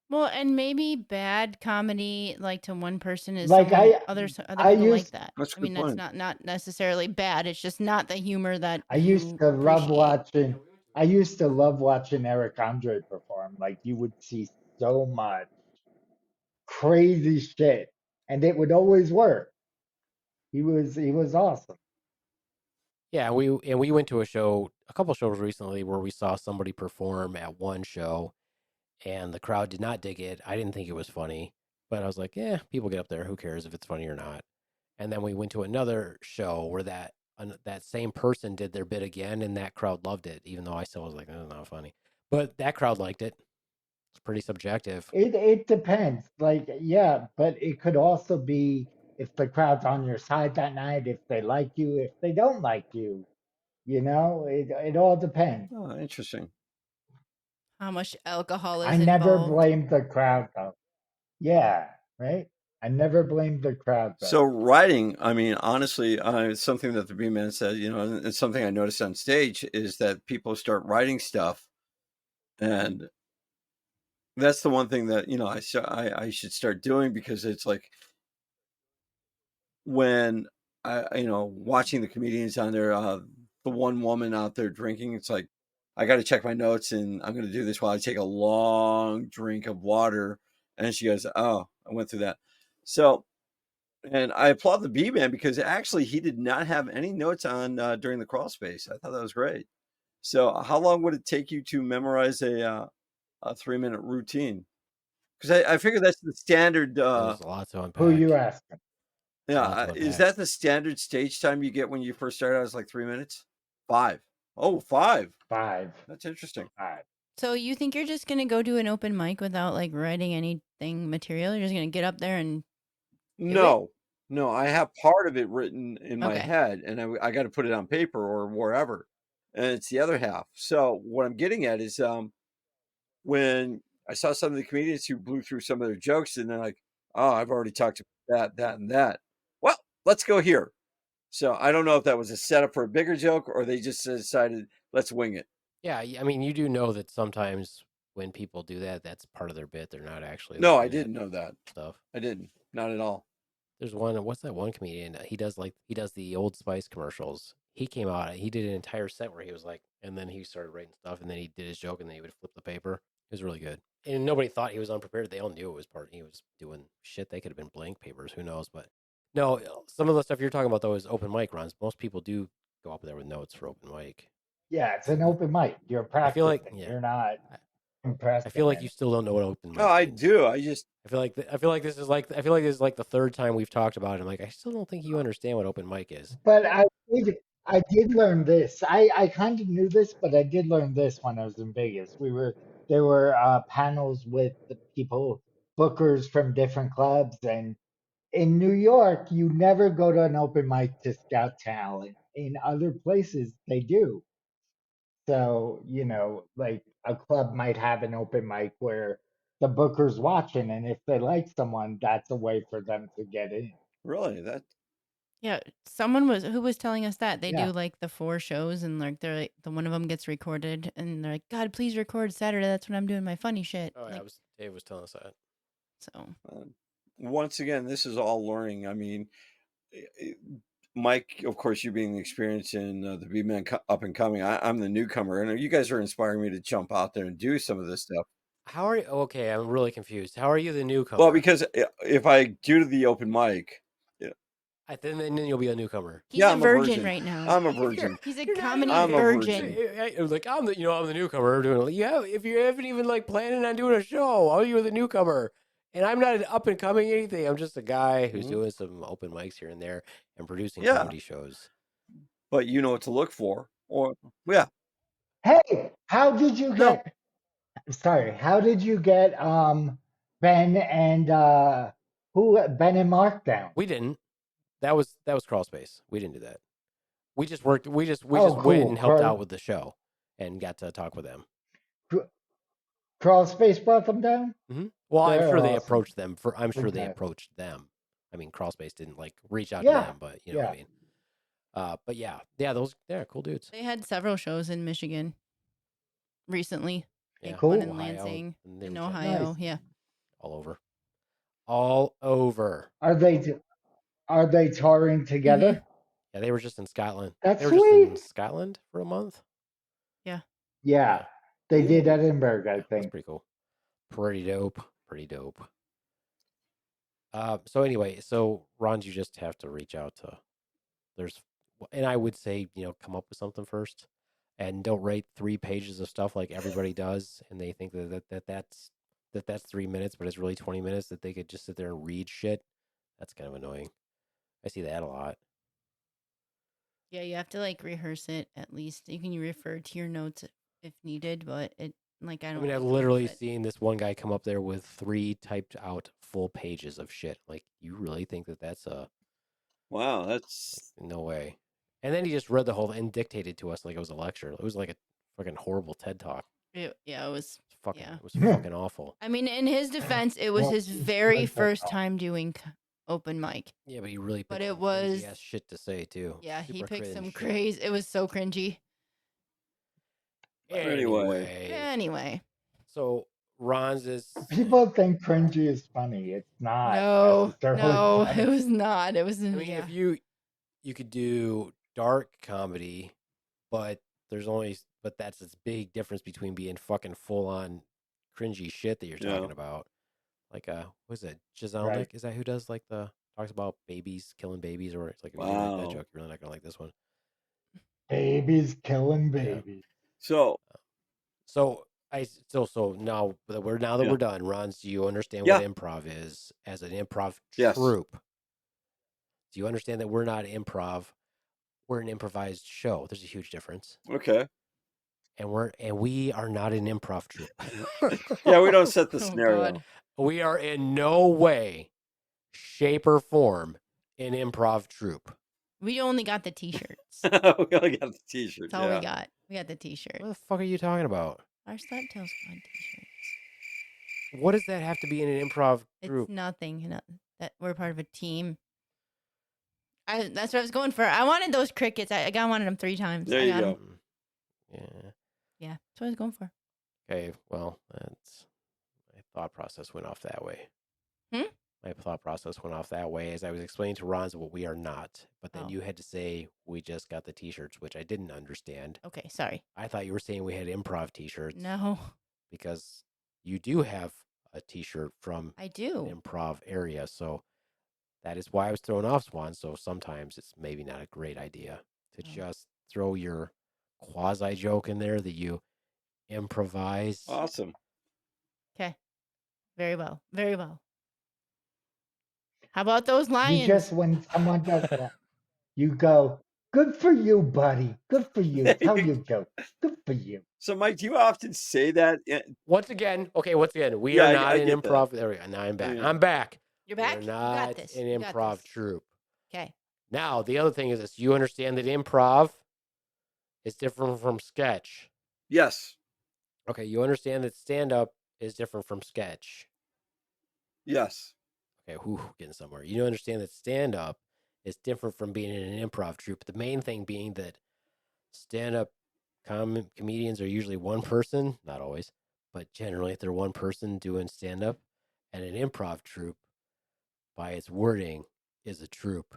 Well, and maybe bad comedy, like to one person, is Like other people like that. That's a I mean, good that's point. not necessarily bad. It's just not the humor that I used to love watching. I used to love watching Eric Andre perform. Like you would see so much crazy shit, and it would always work. He was awesome. Yeah, we went to a couple shows recently where we saw somebody perform at one show, and the crowd did not dig it. I didn't think it was funny, but I was like, yeah, people get up there. Who cares if it's funny or not? And then we went to another show where that same person did their bit again, and that crowd loved it, even though I still was like, that's not funny. But that crowd liked it. It's pretty subjective. It depends. Like, yeah, but it could also be if the crowd's on your side that night, if they like you, if they don't like you. You know, it all depends. Oh, interesting. How much alcohol is I never involved. blamed the crowd though. Yeah, right? I never blamed the crowd though. So writing, I mean, honestly, it's something that the Beaveman said, and it's something I noticed on stage is that people start writing stuff, and that's the one thing that I should start doing, because it's like when watching the comedians on there, the one woman out there drinking, it's like I got to check my notes, and I'm going to do this while I take a long drink of water, and she goes, "Oh, I went through that." So, and I applaud the Beaveman because actually he did not have any notes on during the crawl space. I thought that was great. So, how long would it take you to memorize a 3-minute routine? Because I figure that's the standard. There's a lot to unpack. Who you asking? Yeah, is that the standard stage time you get when you first start out? Is like 3 minutes? 5. Oh, 5. 5. That's interesting. 5. So you think you're just gonna go do an open mic without like writing anything material? You're just gonna get up there and No, I have part of it written in my Okay. head, and I got to put it on paper or wherever, and it's the other half. So what I'm getting at is when I saw some of the comedians who blew through some of their jokes, and they're like, "Oh, I've already talked about that, and that." Well, let's go here. So I don't know if that was a setup for a bigger joke or they just decided let's wing it. Yeah, I mean, you do know that sometimes when people do that, that's part of their bit. They're not actually. No, I looking at didn't know that. stuff. I didn't. Not at all. There's one. What's that one comedian? He does the Old Spice commercials. He came out. He did an entire set where he was like, and then he started writing stuff, and then he did his joke, and then he would flip the paper. It was really good, and nobody thought he was unprepared. They all knew it was part. He was doing shit. They could have been blank papers. Who knows? But no, some of the stuff you're talking about though is open mic runs. Most people do go up there with notes for open mic. Yeah, it's an open mic. You're practicing. I feel like You're not impressed. I feel like you still don't know what open mic. No, I means. do. I just. I feel like this is like the third time we've talked about it. I'm like, I still don't think you understand what open mic is. But I did learn this. I kind of knew this, but I did learn this when I was in Vegas. There were panels with the people, bookers from different clubs, and in New York, you never go to an open mic to scout talent. In other places, they do. So, like a club might have an open mic where the booker's watching, and if they like someone, that's a way for them to get in. Really? That. Yeah, someone was telling us that they Yeah. do like the 4 shows, and like they're like, the one of them gets recorded, and they're like, God, please record Saturday. That's when I'm doing my funny shit. Oh, yeah, Like, Dave was telling us that. so Once again, this is all learning. I mean, Mike, of course, you being experienced in the Beaveman up and coming, I'm the newcomer, and you guys are inspiring me to jump out there and do some of this stuff. How are you? Okay, I'm really confused. How are you the newcomer? Well, because if I do the open mic, then you'll be a newcomer. he's Yeah, a I'm a virgin virgin. right now. I'm a virgin. He's a You're not comedy I'm a virgin. virgin. Like I'm the newcomer doing. If you haven't even like planning on doing a show, how are you the newcomer? And I'm not an up and coming anything. I'm just a guy who's doing some open mics here and there and producing Yeah. comedy shows. But you know what to look for. Or yeah. Hey, how did you No. get? Sorry, how did you get Ben and Ben and Mark down? We didn't. That was crawl space. We didn't do that. We just worked. We just Oh, went cool. and helped out with the show and got to talk with them. Crawl Space brought them down? Well, I'm They're sure they awesome. approached them. I'm sure they Okay. approached them. I mean, crawl space didn't like reach out Yeah, to them, but you know what I mean. But yeah, they're cool dudes. They had several shows in Michigan recently. Yeah, Cool. One in Ohio, Lansing, and they in were just Ohio. Nice. Yeah. all over. Are they touring together? Yeah, they were just in Scotland. That's They were just in sweet. Scotland for a month. Yeah, they did Ooh. Edinburgh, I That's think. pretty cool. Pretty dope. So anyway, Ronz, you just have to reach out to. And I would say, come up with something first, and don't write 3 pages of stuff like everybody does, and they think that's 3 minutes, but it's really 20 minutes that they could just sit there and read shit. That's kind of annoying. I see that a lot. Yeah, you have to like rehearse it at least. You can refer to your notes if needed, but I don't. I've like literally it. seen this one guy come up there with 3 typed out full pages of shit. Like, you really think that's Wow, that's no way. And then he just read the whole and dictated to us like it was a lecture. It was like a fucking horrible TED talk. It was. It was fucking awful. I mean, in his defense, it was Well, his very like that first all. time doing open mic. Yeah, but he really But picked it some was- crazy ass shit to say too. Yeah, he Super picked cringe some shit. crazy. It was so cringy. Anyway. So Ronz is People think cringy is funny. It's not. No, necessarily no, funny. it was not. It was. I mean, if you could do dark comedy, but that's this big difference between being fucking full on cringy shit that you're Yeah. talking about. Like what is it? Giselle Right. Nick? Is that who does like talks about babies killing babies, or it's like if you like Wow. that joke, you're really not gonna like this one. Babies killing babies. so So now that we're Yeah. done, Ronz, do you understand Yeah. what improv is as an improv Yes. troupe? Do you understand that we're not improv? We're an improvised show. There's a huge difference. okay. And we are not an improv troupe. Yeah, we don't set the Oh, scenario. God. We are in no way, shape, or form an improv troupe. We only got the T-shirts. We only got the T-shirt. That's all yeah. we got. We got the T-shirt. What the fuck are you talking about? Our Slaptail Squad T-shirts. What does that have to be in an improv group? It's nothing. That we're part of a team. That's what I was going for. I wanted those crickets. I wanted them 3 times. There I you got go. 'em. Yeah, that's what I was going for. Okay, well, that's my thought process went off that way. Hmm? My thought process went off that way as I was explaining to Ronz what we are not. But then Oh. you had to say we just got the t-shirts, which I didn't understand. Okay, sorry. I thought you were saying we had improv t-shirts. No, Because you do have a t-shirt from I do. an improv area. So that is why I was thrown off, Swan. So sometimes it's maybe not a great idea to just throw your quasi joke in there that you improvise. Awesome. Okay. Very well. Very well. How about those lions? You just, when someone does that, you go, good for you, buddy. Good for you. Tell your joke. Good for you. So, Mike, do you often say that? Once again, we Yeah, are not I an get that. improv area. Now I'm back. Yeah. I'm back. You're back? We're You not got this. an You got improv this. troupe. Okay. Now, the other thing is this. You understand that improv is different from sketch. Yes. Okay, you understand that stand-up is different from sketch. Yes. Okay, getting somewhere. You understand that stand-up is different from being in an improv troupe. The main thing being that stand-up comedians are usually one person, not always, but generally they're one person doing stand-up, and an improv troupe, by its wording, is a troupe.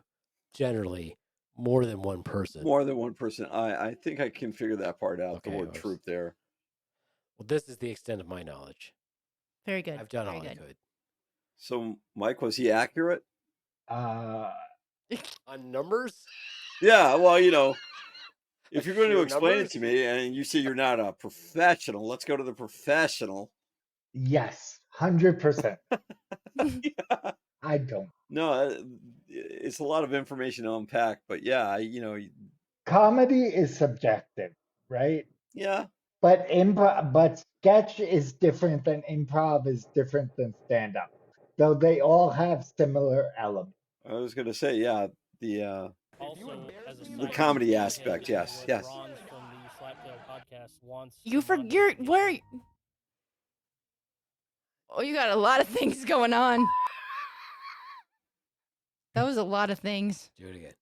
Generally, more than one person. More than one person. I think I can figure that part out. Okay, the word well, troop there. Well, this is the extent of my knowledge. Very good. I've done Very all I good. could. So, Mike, was he accurate? On numbers? Yeah. Well, if you're going to Sheer explain numbers? it to me and you say you're not a professional, let's go to the professional. Yes, 100%. Yeah. I don't. No, it's a lot of information to unpack, but yeah, Comedy is subjective, right? yeah. But sketch is different than improv is different than stand up. Though they all have similar elements. I was going to say, yeah, the comedy aspect, yes. Ronz from the Slaptail podcast wants where? Oh, you got a lot of things going on. That was a lot of things. Do it again.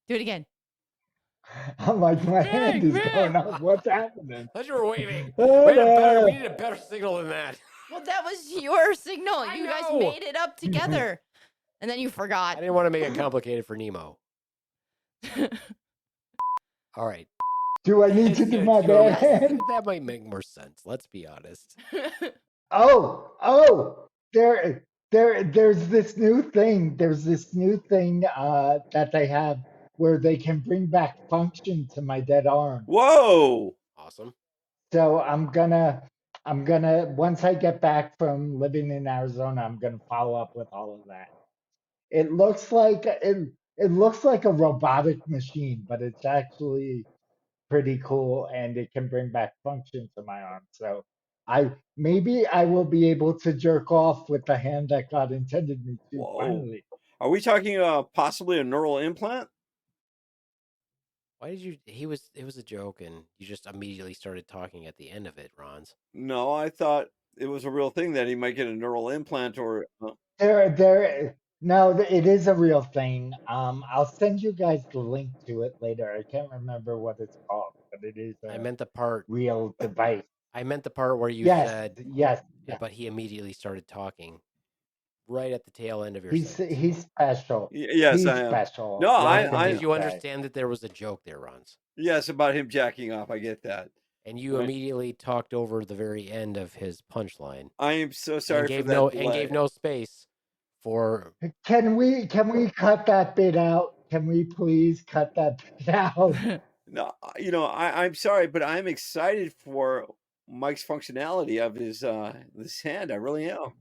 Do it again. I'm like, my hand is going up. What's happening? I thought you were waving. Oh, We need a better signal than that. Well, that was your signal. I You guys know. made it up together. And then you I forgot. didn't want to make it complicated for Nemo. All right. Do I need to do my bad hand? That might make more sense. Let's be honest. There's this new thing. There's this new thing that they have where they can bring back function to my dead arm. Whoa. Awesome. So I'm gonna once I get back from living in Arizona, I'm gonna follow up with all of that. It looks like it looks like a robotic machine, but it's actually pretty cool and it can bring back function to my arm. So maybe I will be able to jerk off with the hand that God intended me to. Whoa. Finally. Are we talking possibly a neural implant? Why did you? It was a joke, and you just immediately started talking at the end of it, Ronz. No, I thought it was a real thing that he might get a neural implant or. No, it is a real thing. I'll send you guys the link to it later. I can't remember what it's called, but it is I meant the part. real device. I meant the part where you Yes, said, yes. but he immediately started talking right at the tail end of your He's sentence. he's special. Yes, He's I am. special. No, Did you understand that there was a joke there, Ronz? Yes, about him jacking off. I get that. And you immediately talked over the very end of his punchline. I am so sorry and gave for that. and gave no space for. Can we cut that bit out? Can we please cut that bit out? No, I'm sorry, but I'm excited for Mike's functionality of his this hand. I really am.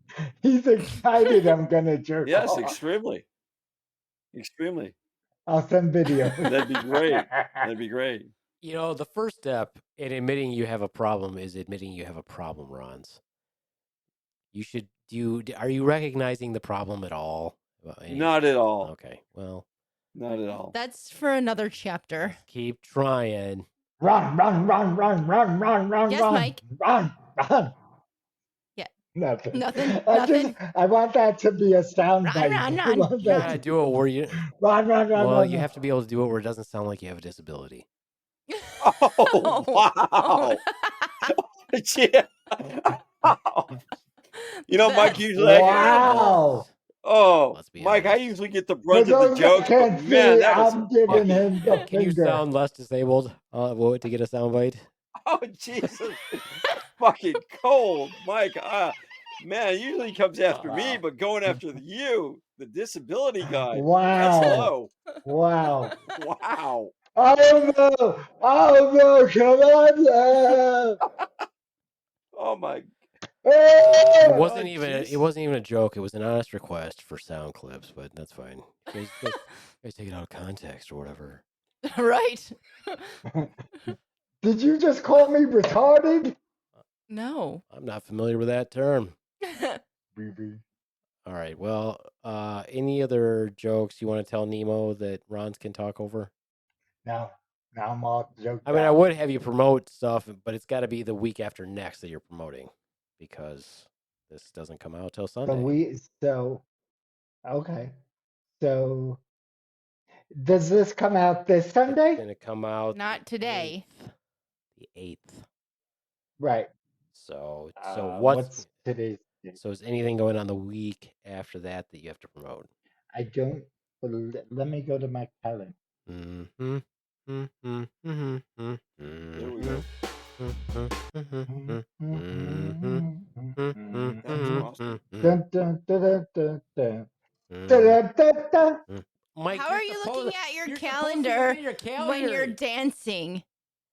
He's excited. I'm gonna jerk Yes, off. extremely. I'll send video. That'd be great. That'd be great. The first step in admitting you have a problem is admitting you have a problem, Ronz. You should are you recognizing the problem at all? Not at all. Okay, well. Not at all. That's for another chapter. Keep trying. Run. Yes, run. Mike. Run. Yeah. Nothing. Nothing, I want that to be a sound Run, bite. run, I run. want You that gotta to do it where you. run, run, run, Well, run. you have to be able to do it where it doesn't sound like you have a disability. Oh, wow. Yeah. You know, Mike That's usually I get, Wow. oh, Let's be Mike, I honest. usually get the For brunt of the those that jokes, but can't man, see, that was I'm giving fucking, him the Can you finger. sound less disabled to get a soundbite? oh, Jesus. Fucking cold. Mike, man, usually he comes after me, but going after you, the disability guy, that's Wow. low. Wow. Wow. Oh no! Oh no! Come on! Oh, my. It Ah! wasn't Oh, even. jeez. It wasn't even a joke. It was an honest request for sound clips, but that's fine. You guys take it out of context or whatever. right. Did you just call me retarded? No. I'm not familiar with that term. BB. All right. Well, any other jokes you want to tell Nemo that Ronz can talk over? Now I'm all joked I mean, I out. would have you promote stuff, but it's got to be the week after next that you're promoting because this doesn't come out till Sunday. Okay. So does this come out this It's Sunday? going to come out Not today. the 8th. Right. So What's today's date? So is anything going on the week after that you have to promote? I don't. Let me go to my calendar. Mm-hmm. Mm-hmm. Mm-hmm. There we go. That's awesome. Dun, dun, dun, dun, dun, dun. Mm-hmm. Dun, dun, dun, dun. Mike, How you're are you supposed- looking at your you're supposed to calendar look at your when you're calendar. dancing?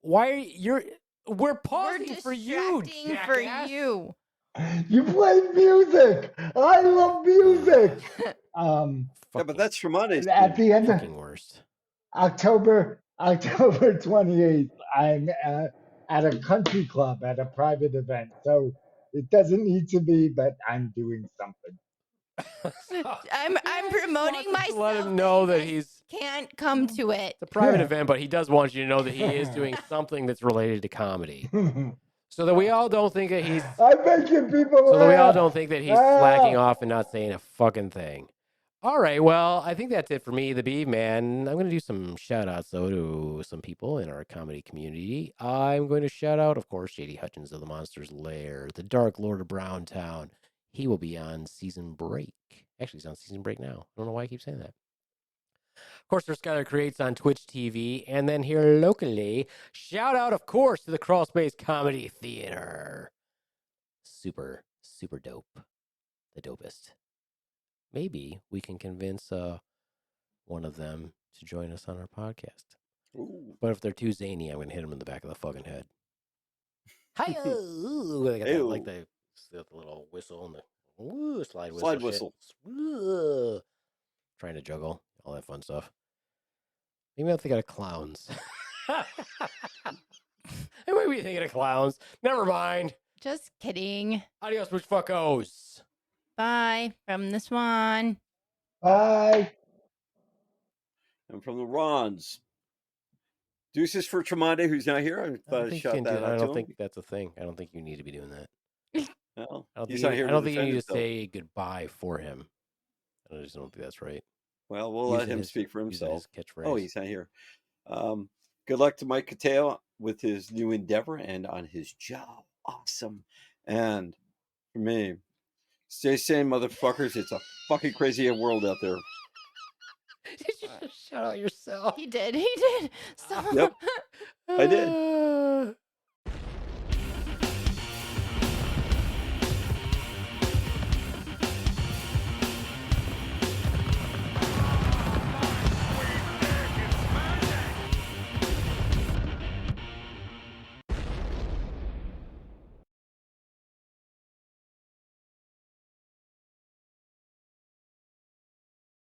Why are you're? We're We're pausing for you, distracting for jackass. you. You play music. I love music. Yeah, but that's Tremonti's At thing. the end of Fucking worst. October 28th, I'm at a country club at a private event. So it doesn't need to be, but I'm doing something. I'm promoting myself. Let him know that you guys he's can't come to it. it's a private event, but he does want you to know that he is doing something that's related to comedy, so that we all don't think that he's I'm making people so that we all laugh. don't think that he's slacking off and not saying a fucking thing. All right, well, I think that's it for me, the Beaveman. I'm going to do some shout-outs, though, to some people in our comedy community. I'm going to shout out, of course, J.D. Hutchins of the Monsters Lair, the Dark Lord of Browntown. He will be on season break. Actually, he's on season break now. I don't know why I keep saying that. Of course, there's Skylar Creates on Twitch TV. And then here locally, shout out, of course, to the Crawl Space Comedy Theater. Super, super dope. The dopest. Maybe we can convince one of them to join us on our podcast. Ooh. But if they're too zany, I'm going to hit them in the back of the fucking head. Hi-oh! They got that, like the little whistle and the slide whistle. Slide whistle. Shit. Trying to juggle, all that fun stuff. Maybe I'm thinking of clowns. I might be thinking of clowns. Never mind. Just kidding. Adios, which fuckos. Bye from the Swan. Bye. And from the Ronz. Deuces for Tremonti, who's not here. I I thought don't I'd think, shout that out I to don't him. think that's a thing. I don't think you need to be doing that. No, I don't he's think, not here I to don't think you defend need to himself. say goodbye for him. I just don't think that's right. Well, we'll let Using him his- speak for using himself. his catchphrase. Oh, he's not here. Good luck to Mike Cateo with his new endeavor and on his job. Awesome. And for me, stay sane, motherfuckers. It's a fucking crazy world out there. Did you just shout out yourself? He did. He did. So Yep, I did.